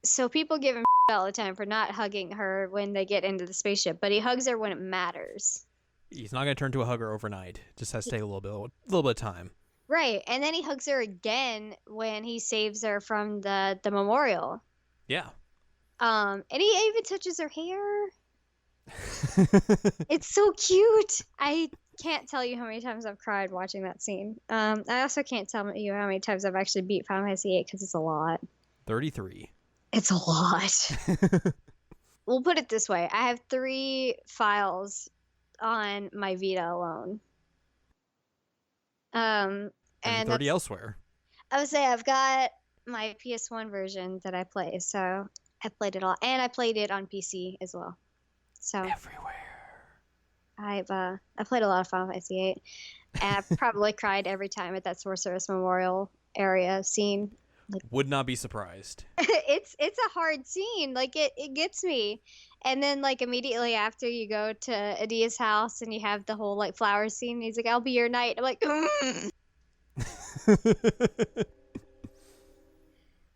So people give him all the time for not hugging her when they get into the spaceship, but he hugs her when it matters. He's not going to turn to a hugger overnight. Just has to take a little bit of time. Right, and then he hugs her again when he saves her from the memorial. Yeah. And he even touches her hair. It's so cute. I can't tell you how many times I've cried watching that scene. I also can't tell you how many times I've actually beat Final Fantasy VIII because it's a lot. 33. It's a lot. We'll put it this way. I have 3 files on my Vita alone. And 30 elsewhere. I would say I've got my PS1 version that I play, so I played it all, and I played it on PC as well. So everywhere. I played a lot of Final Fantasy VIII, and I probably cried every time at that Sorceress Memorial area scene. Like, would not be surprised. It's a hard scene. Like, it gets me. And then, like, immediately after, you go to Adia's house and you have the whole, like, flower scene. He's like, I'll be your knight. I'm like,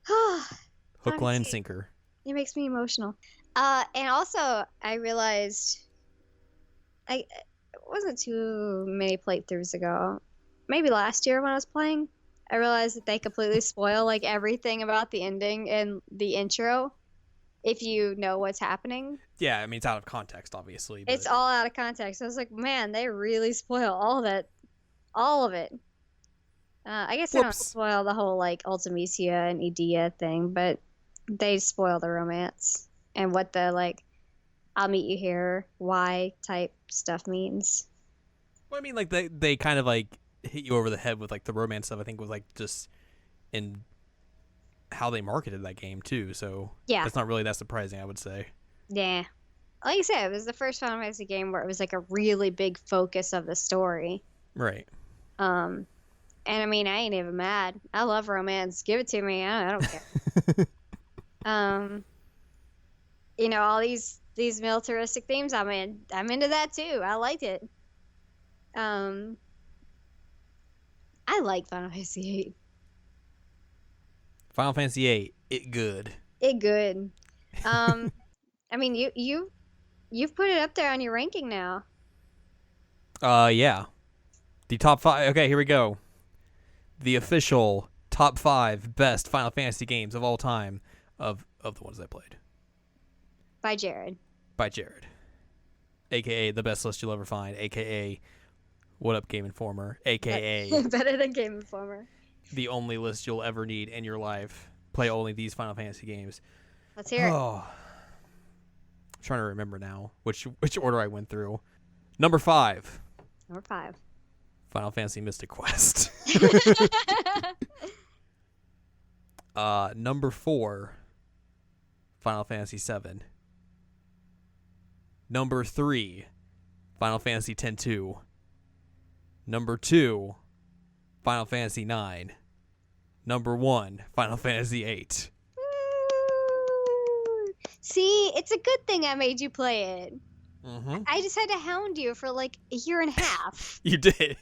hook, line, and sinker. It makes me emotional. And also, I realized it wasn't too many playthroughs ago. Maybe last year when I was playing, I realized that they completely spoil, like, everything about the ending and the intro if you know what's happening. Yeah, I mean, it's out of context, obviously. But it's all out of context. I was like, man, they really spoil all of it. I guess they don't spoil the whole, like, Ultimecia and Edea thing, but they spoil the romance and what the, like, I'll meet you here, why type stuff means. Well, I mean, like, they kind of, like, hit you over the head with, like, the romance stuff, I think, was, like, just in how they marketed that game, too. So yeah, that's not really that surprising, I would say. Yeah. Like I said, it was the first Final Fantasy game where it was, like, a really big focus of the story. Right. And, I mean, I ain't even mad. I love romance. Give it to me. I don't care. You know, all these militaristic themes, I'm into that, too. I liked it. I like Final Fantasy VIII. Final Fantasy VIII, it good. It good. I mean, you've put it up there on your ranking now. Yeah. The top 5. Okay, here we go. The official top 5 best Final Fantasy games of all time of the ones I played. By Jared. AKA the best list you'll ever find. AKA What Up Game Informer. AKA better than Game Informer. The only list you'll ever need in your life. Play only these Final Fantasy games. Let's hear it. I'm trying to remember now which order I went through. Number 5. Final Fantasy Mystic Quest. Number 4. Final Fantasy VII. Number 3. Final Fantasy X-2. Number 2. Final Fantasy IX. Number 1. Final Fantasy VIII. See, it's a good thing I made you play it. Mm-hmm. I just had to hound you for like a year and a half. You did.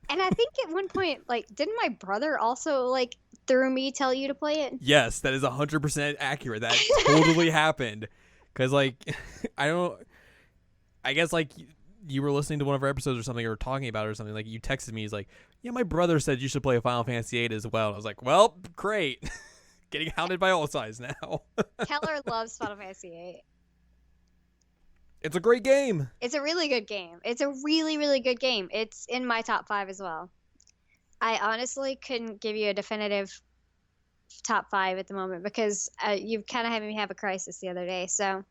And I think at one point, like, didn't my brother also, like, through me tell you to play it? Yes, that is 100% accurate. That totally happened. Because, like, I guess, like, you were listening to one of our episodes or something, or talking about it or something. Like, you texted me. He's like, yeah, my brother said you should play Final Fantasy VIII as well. And I was like, well, great. Getting hounded by all sides now. Keller loves Final Fantasy VIII. It's a great game. It's a really good game. It's a really, really good game. It's in my top 5 as well. I honestly couldn't give you a definitive top 5 at the moment because you've kind of had me have a crisis the other day. So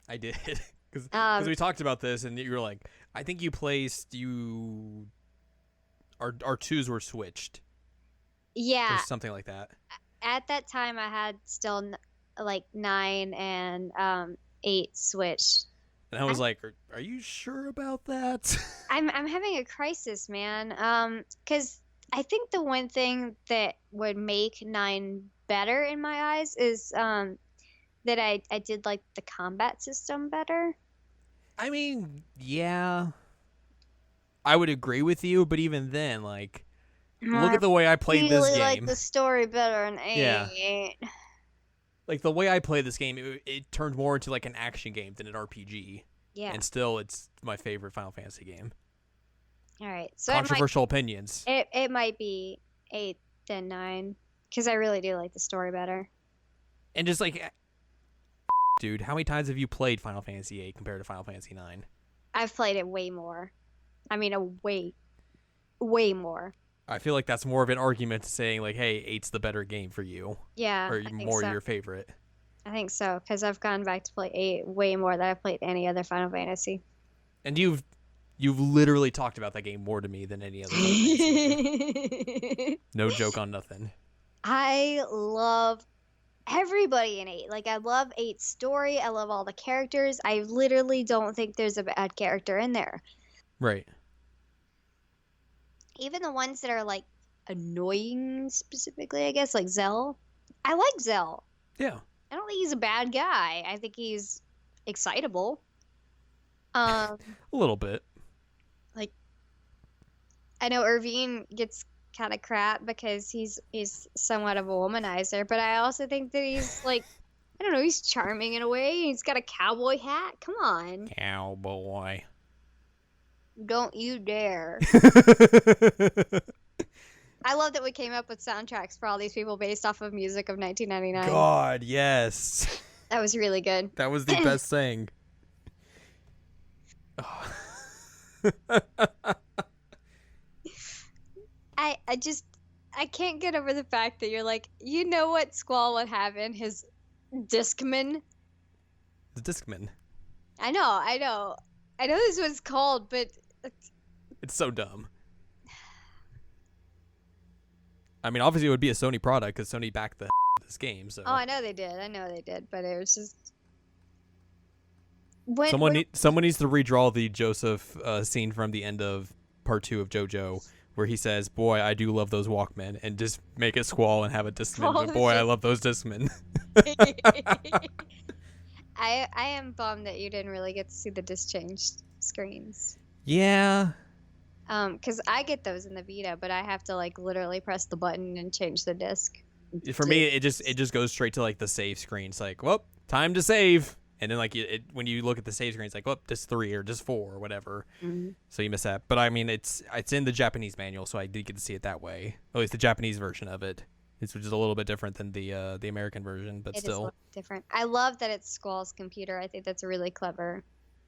I did because um, we talked about this, and you were like, I think you placed our twos were switched or yeah, something like that. at that time I had still like 9 and 8 switched. And I was like, are you sure about that? I'm having a crisis, man. Because I think the one thing that would make 9 better in my eyes is that I did like the combat system better. I mean, yeah, I would agree with you, but even then, like, look I at the way I played this really like game. the story better in Yeah. 8. Like, the way I played this game, it turned more into, like, an action game than an RPG. Yeah. And still, it's my favorite Final Fantasy game. All right. So Controversial opinions. it might be 8 than 9 because I really do like the story better. And just, like, dude, how many times have you played Final Fantasy VIII compared to Final Fantasy IX? I've played it way more. I mean, way more. I feel like that's more of an argument to saying, like, hey, 8's the better game for you. Yeah, Or I think more so. your favorite. I think so because I've gone back to play 8 way more than I've played any other Final Fantasy. And you've literally talked about that game more to me than any other Final Fantasy game. No joke on nothing. I love everybody in 8. Like I love 8's story. I love all the characters. I literally don't think there's a bad character in there. Right. Even the ones that are like annoying specifically, I guess, like Zell. I like Zell. Yeah. I don't think he's a bad guy. I think he's excitable. A little bit. Like I know Irvine gets kind of crap because he's somewhat of a womanizer, but I also think that he's like I don't know, he's charming in a way. He's got a cowboy hat. Come on. Cowboy. Don't you dare. I love that we came up with soundtracks for all these people based off of music of 1999. God, yes. That was really good. That was the best thing. I can't get over the fact that you're like, you know what Squall would have in his Discman? The Discman. I know this was called, but It's so dumb. I mean, obviously it would be a Sony product because Sony backed the this game. So. oh, I know they did, but it was just Someone needs to redraw the Joseph scene from the end of Part 2 of JoJo, where he says, "Boy, I do love those Walkmen," and just make it Squall and have a Discman. Boy, I love those Discmen. I am bummed that you didn't really get to see the disc changed screens. Yeah. Because I get those in the Vita, but I have to like literally press the button and change the disc. For me, it just goes straight to like the save screen. It's like, well, time to save. And then like when you look at the save screen, it's like, well, just 3 or just 4 or whatever. Mm-hmm. So you miss that. But I mean, it's in the Japanese manual, so I did get to see it that way. At least the Japanese version of it. It's just a little bit different than the American version, but It is a still little different. I love that it's Squall's computer. I think that's a really clever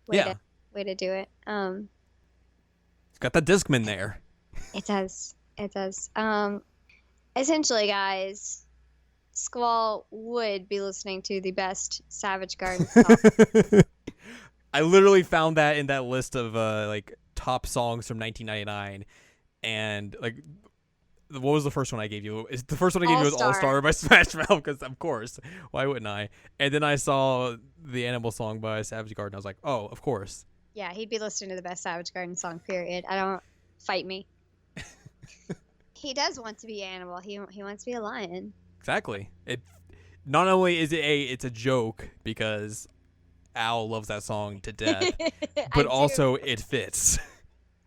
way to do it. It's got the Discman there. It does. Essentially, guys, Squall would be listening to the best Savage Garden song. I literally found that in that list of like top songs from 1999, and like, what was the first one I gave you? The first one I gave you was All Star by Smash Mouth, because of course, why wouldn't I? And then I saw the Animal Song by Savage Garden. I was like, oh, of course. Yeah, he'd be listening to the best Savage Garden song, period. I don't fight me. He does want to be animal. He wants to be a lion. Exactly. It not only is it's a joke because Al loves that song to death, but also it fits.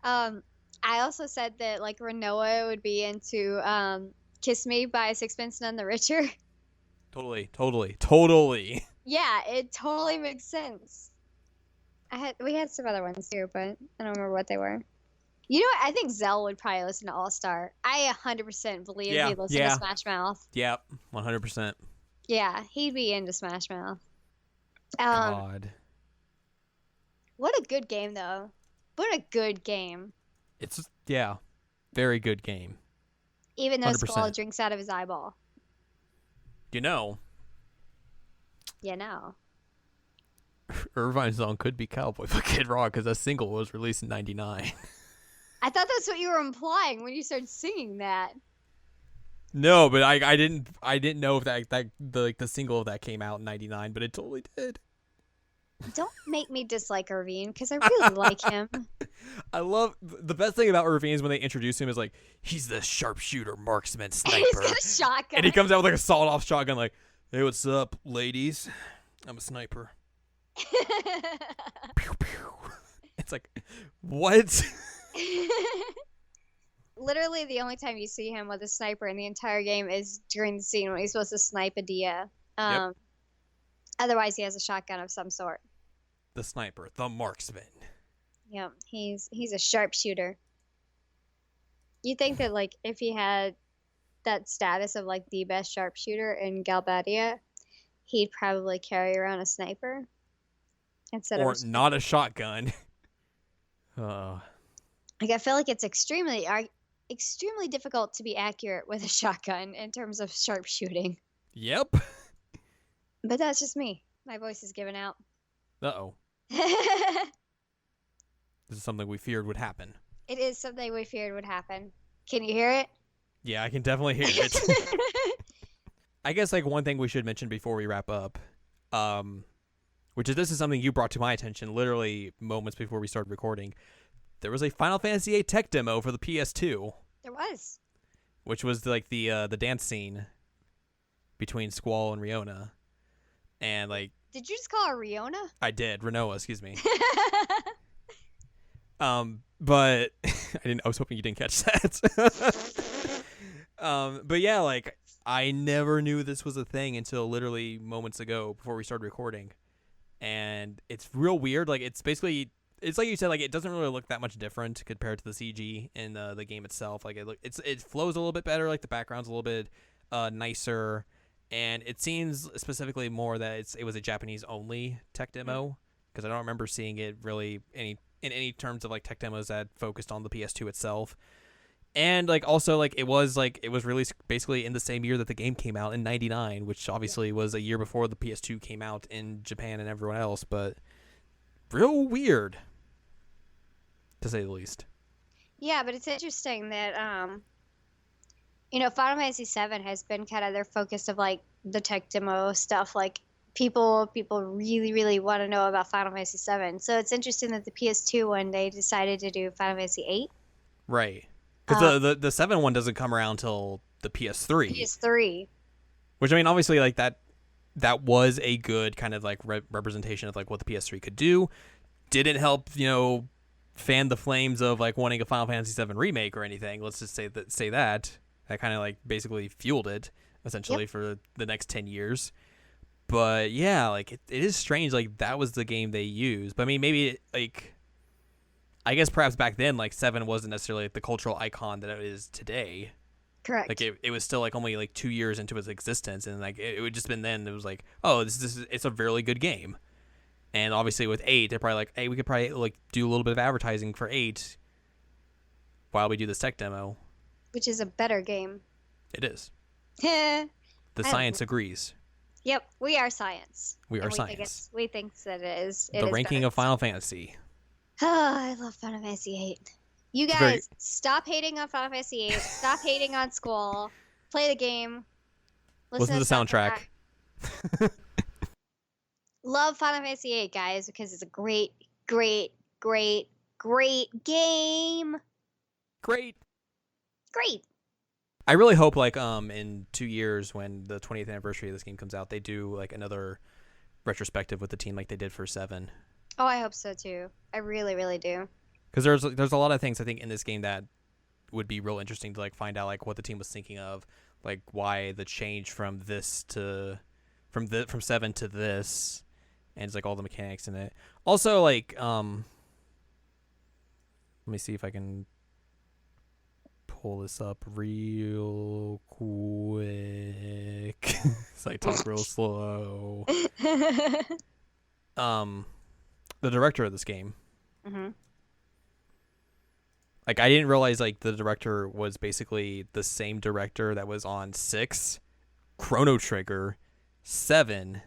I also said that like Renoa would be into "Kiss Me" by Sixpence None the Richer. Totally. Yeah, it totally makes sense. We had some other ones too, but I don't remember what they were. You know what? I think Zell would probably listen to All Star. I 100% believe he'd listen to Smash Mouth. Yep, 100%. Yeah, he'd be into Smash Mouth. God. What a good game, though. What a good game. It's, very good game. Even though Squall 100%. drinks out of his eyeball. You know, You know. Irvine's song could be Cowboy by Kid Rock because that single was released in '99. I thought that's what you were implying when you started singing that. No, but I didn't know if the single of that came out in '99, but it totally did. Don't make me dislike Irvine because I really like him. I love the best thing about Irvine is when they introduce him is like he's the sharpshooter, marksman, sniper, He's got a shotgun. and he comes out with like a sawed-off shotgun, like, "Hey, what's up, ladies? I'm a sniper." Pew, pew. It's like, what? Literally, the only time you see him with a sniper in the entire game is during the scene when he's supposed to snipe a Dia. Yep. Otherwise, he has a shotgun of some sort. The sniper, the marksman. Yep, he's a sharpshooter. You think that like if he had that status of like the best sharpshooter in Galbadia, he'd probably carry around a sniper instead Or of not a shotgun. Like I feel like it's extremely difficult to be accurate with a shotgun in terms of sharpshooting. Yep. But that's just me. My voice is giving out. Uh-oh. This is something we feared would happen. It is something we feared would happen. Can you hear it? Yeah, I can definitely hear it. I guess like one thing we should mention before we wrap up, which is this is something you brought to my attention literally moments before we started recording. There was a Final Fantasy VIII tech demo for the PS2. There was. Which was like the dance scene between Squall and Riona. And like, did you just call her Riona? I did, Renoa, excuse me. But I was hoping you didn't catch that. But yeah, like I never knew this was a thing until literally moments ago before we started recording. And it's real weird. Like it's like you said, like it doesn't really look that much different compared to the CG in the game itself. Like it flows a little bit better. Like the background's a little bit nicer, and it seems specifically more that it was a Japanese only tech demo because I don't remember seeing it really in any terms of like tech demos that focused on the PS2 itself. And like also like it was released basically in the same year that the game came out in '99, which obviously was a year before the PS2 came out in Japan and everyone else, but real weird to say the least. Yeah, but it's interesting that Final Fantasy VII has been kind of their focus of like the tech demo stuff. Like people really, really want to know about Final Fantasy VII. So it's interesting that the PS2 one they decided to do Final Fantasy VIII. Right. Because the 7 one doesn't come around till the PS3. PS3. Which I mean, obviously, like that was a good kind of like representation of like what the PS3 could do. Didn't help, fan the flames of like wanting a Final Fantasy VII remake or anything. Let's just say that kind of like basically fueled it essentially for the next 10 years. But yeah, like it is strange. Like that was the game they used. But I mean, maybe like I guess perhaps back then like 7 wasn't necessarily like the cultural icon that it is today. Correct. Like it was still like only like 2 years into its existence, and like it would just been then it was like, oh, it's a really good game. And obviously with 8, they're probably like, hey, we could probably like do a little bit of advertising for 8 while we do this tech demo. Which is a better game. It is. The science agrees. Yep, we are science. We are science. We think that it is. The ranking of Final Fantasy. Oh, I love Final Fantasy VIII. You guys, stop hating on Final Fantasy VIII. Stop hating on Squall. Play the game. Listen to the soundtrack. Love Final Fantasy VIII, guys, because it's a great, great, great, great game. Great. Great. I really hope like in 2 years when the 20th anniversary of this game comes out, they do like another retrospective with the team like they did for 7. Oh, I hope so too. I really, really do. Because there's a lot of things I think in this game that would be real interesting to like find out like what the team was thinking of, like why the change from 7 to this, and it's like all the mechanics in it. Also like let me see if I can pull this up real quick. So I talk real slow. The director of this game. Mm-hmm. Like, I didn't realize, like, the director was basically the same director that was on 6, Chrono Trigger, 7,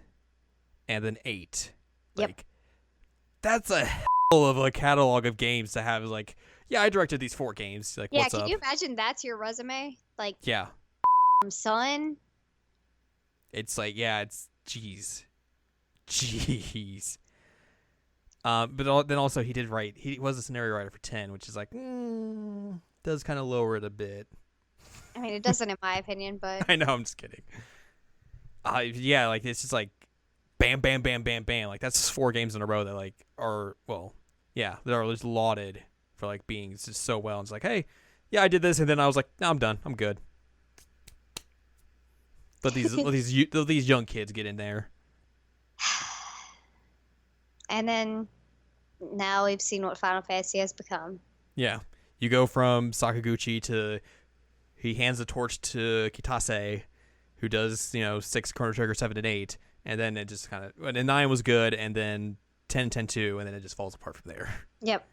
and then 8. Yep. Like, that's a hell of a catalog of games to have. Like, yeah, I directed these 4 games. Like, Yeah, what's can up? you imagine that's your resume? Like, Yeah. son. It's like, yeah, it's, jeez. Then also he was a scenario writer for 10, which is like, does kind of lower it a bit. I mean, it doesn't in my opinion, but I know, I'm just kidding. Yeah, like, it's just like, bam, bam, bam, bam, bam. Like, that's just 4 games in a row that, like, are, well, yeah, that are just lauded for, like, being just so well. And it's like, hey, yeah, I did this, and then I was like, no, I'm done. I'm good. Let these young kids get in there. and then now we've seen what Final Fantasy has become. Yeah. You go from Sakaguchi to, he hands the torch to Kitase, who does, 6 Chrono Trigger, 7 and 8, and then it just kind of, and 9 was good, and then 10, 10, 2, and then it just falls apart from there. Yep,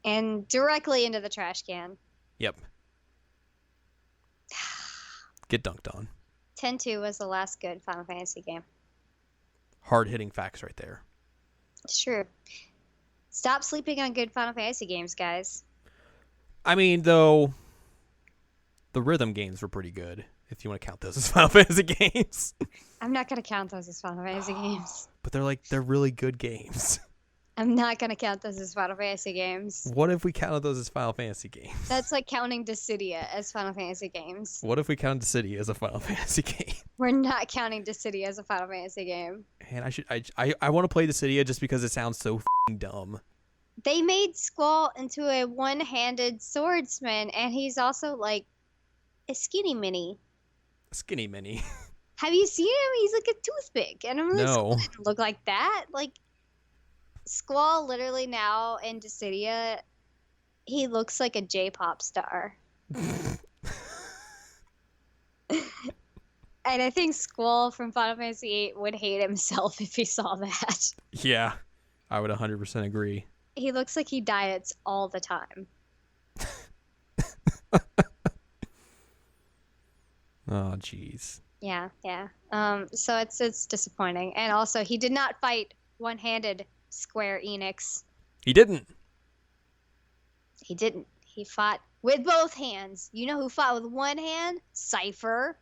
and directly into the trash can. Yep. Get dunked on. 10-2 was the last good Final Fantasy game. Hard-hitting facts right there. It's true. Stop sleeping on good Final Fantasy games, guys. I mean, though, the rhythm games were pretty good, if you want to count those as Final Fantasy games. I'm not going to count those as Final Fantasy games. But they're really good games. I'm not going to count those as Final Fantasy games. What if we counted those as Final Fantasy games? That's like counting Dissidia as Final Fantasy games. What if we counted City as a Final Fantasy game? We're not counting Dissidia as a Final Fantasy game. And I want to play Dissidia just because it sounds so f***ing dumb. They made Squall into a one-handed swordsman, and he's also like a skinny mini. Skinny mini. Have you seen him? He's like a toothpick, and I'm like, No. Squall didn't look like that. Like Squall, literally now in Dissidia, he looks like a J-pop star. And I think Squall from Final Fantasy VIII would hate himself if he saw that. Yeah, I would 100% agree. He looks like he diets all the time. Oh, jeez. Yeah. So it's disappointing, and also he did not fight one-handed Square Enix. He didn't. He didn't. He fought with both hands. You know who fought with one hand? Cypher.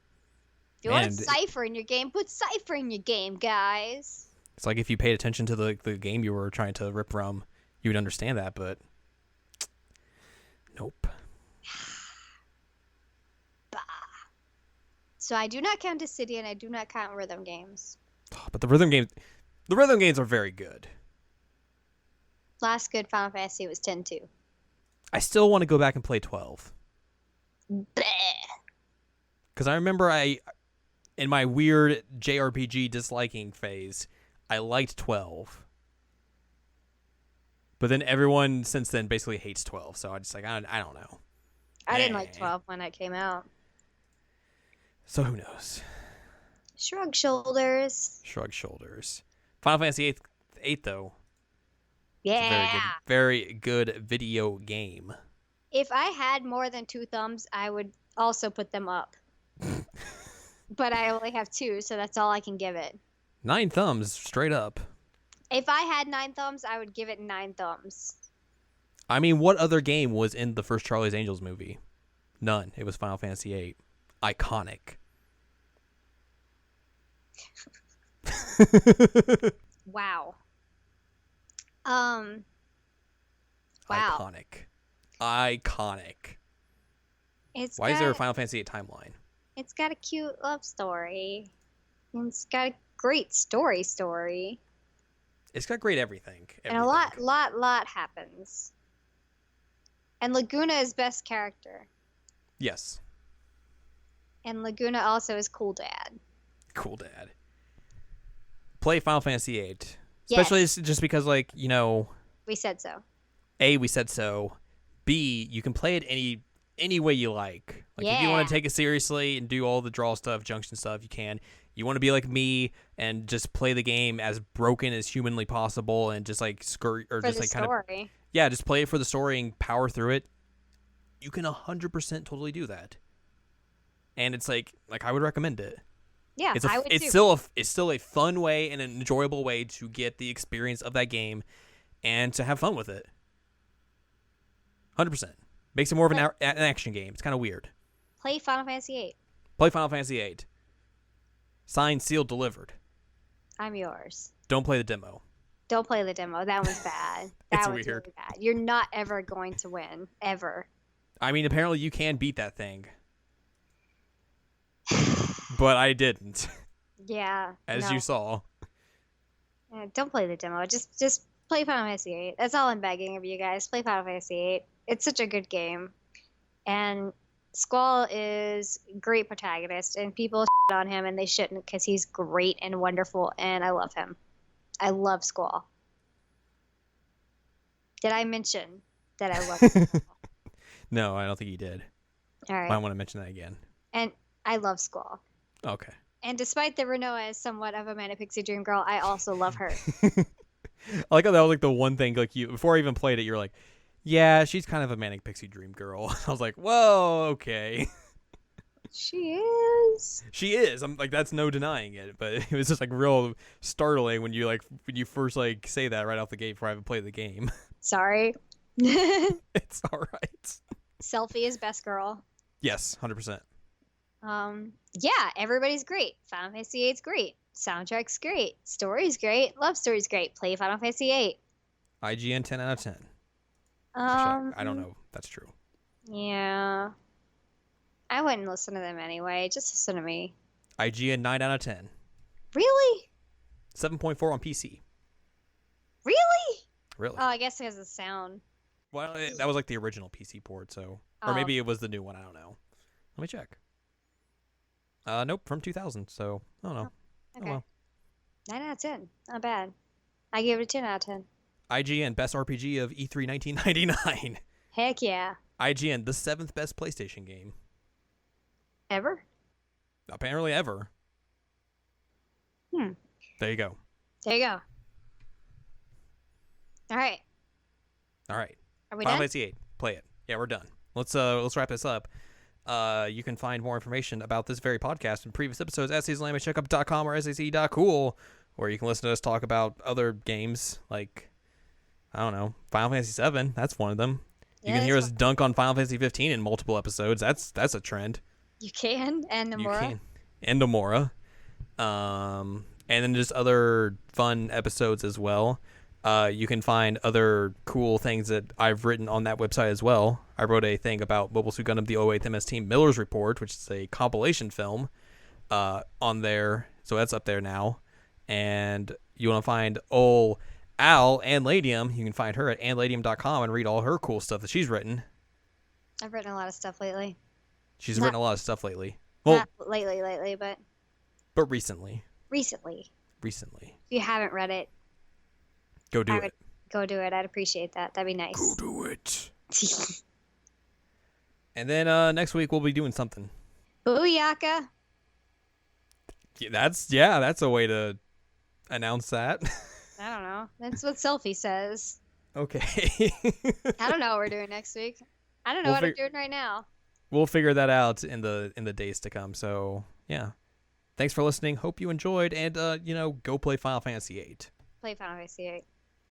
If you want Cypher in your game, put Cypher in your game, guys. It's like if you paid attention to the game you were trying to rip from, you would understand that, but nope. So I do not count Dissidia, and I do not count rhythm games. But the rhythm games are very good. Last good Final Fantasy was 10-2. I still want to go back and play 12. Because I remember in my weird JRPG disliking phase, I liked 12. But then everyone since then basically hates 12, so I just I don't know. I didn't like 12 when it came out. So who knows? Shrug shoulders. Final Fantasy VIII though. Yeah. Very good video game. If I had more than 2 thumbs, I would also put them up. But I only have 2, so that's all I can give it. 9 thumbs, straight up. If I had 9 thumbs, I would give it 9 thumbs. I mean, what other game was in the first Charlie's Angels movie? None. It was Final Fantasy VIII. Iconic. Wow. Iconic. Why is there a Final Fantasy VIII timeline? It's got a cute love story. And it's got a great story. It's got great everything. And a lot happens. And Laguna is best character. Yes. And Laguna also is cool dad. Play Final Fantasy VIII. Especially just because, like, we said so. A, we said so. B, you can play it any way you like. Like, if you want to take it seriously and do all the draw stuff, junction stuff, you can. You want to be like me and just play the game as broken as humanly possible and just like skirt or for just the like story. kind of just play it for the story and power through it. you can 100% totally do that. And it's like I would recommend it. Yeah, I would it's too. still a fun way and an enjoyable way to get the experience of that game and to have fun with it. 100%. Makes it more of an action game. It's kind of weird. Play Final Fantasy VIII. Play Final Fantasy VIII. Signed, sealed, delivered. I'm yours. Don't play the demo. Don't play the demo. That one's bad. It's That one's weird. really bad. You're not ever going to win. Ever. I mean, apparently you can beat that thing. But I didn't. Yeah. As you saw. Don't play the demo. Just play Final Fantasy VIII. That's all I'm begging of you guys. Play Final Fantasy VIII. It's such a good game. And Squall is a great protagonist, and people shit on him, and they shouldn't, because he's great and wonderful, and I love him. I love Squall. Did I mention that I love Squall? No, I don't think you did. All right. Might want to mention that again. And I love Squall. Okay. And despite that Renoa is somewhat of a Manic Pixie Dream Girl, I also love her. I like how that was like the one thing, like, you before I even played it, you're like, yeah, she's kind of a Manic Pixie Dream Girl. I was like, whoa, okay. She is. She is. I'm like, that's no denying it. But it was just like real startling when you first like say that right off the gate before I even played the game. Sorry. It's all right. Selfie is best girl. Yes, 100%. Yeah, everybody's great. Final Fantasy VIII's great. Soundtrack's great. Story's great. Love story's great. Play Final Fantasy VIII. IGN 10 out of 10. I don't know if that's true. Yeah. I wouldn't listen to them anyway. Just listen to me. IGN 9 out of 10. Really? 7.4 on PC. Really? Really? Oh, I guess it has the sound. Well, that was like the original PC port, so. Or maybe it was the new one. I don't know. Let me check. Nope, from 2000, so I don't know. Okay. Oh, well. 9 out of 10. Not bad. I give it a 10 out of 10. IGN, best RPG of E3 1999. Heck yeah. IGN, the 7th best PlayStation game. Ever? Apparently ever. There you go. There you go. All right. All right. Are we Final done? Fantasy VIII. Play it. Yeah, we're done. Let's wrap this up. You can find more information about this very podcast and previous episodes at seasonlanguagecheckup.com or sac.cool, where you can listen to us talk about other games like, I don't know, Final Fantasy VII. That's one of them. You can hear us dunk on Final Fantasy 15 in multiple episodes. That's a trend. You can. And Nomura. You can. And Nomura. And then just other fun episodes as well. You can find other cool things that I've written on that website as well. I wrote a thing about Mobile Suit Gundam, the 08th MS Team Miller's Report, which is a compilation film on there. So that's up there now. And you want to find Anne Ladyem, you can find her at anneladyem.com and read all her cool stuff that she's written. I've written a lot of stuff lately. She's written a lot of stuff lately. Well, not lately, but recently. Recently. Recently. If you haven't read it, Go do it. Go do it. I'd appreciate that. That'd be nice. Go do it. And then next week we'll be doing something. Booyaka. Yeah, that's a way to announce that. I don't know. That's what Selfie says. Okay. I don't know what we're doing next week. I don't know what I'm doing right now. We'll figure that out in the days to come. So yeah. Thanks for listening. Hope you enjoyed, and go play Final Fantasy VIII. Play Final Fantasy VIII.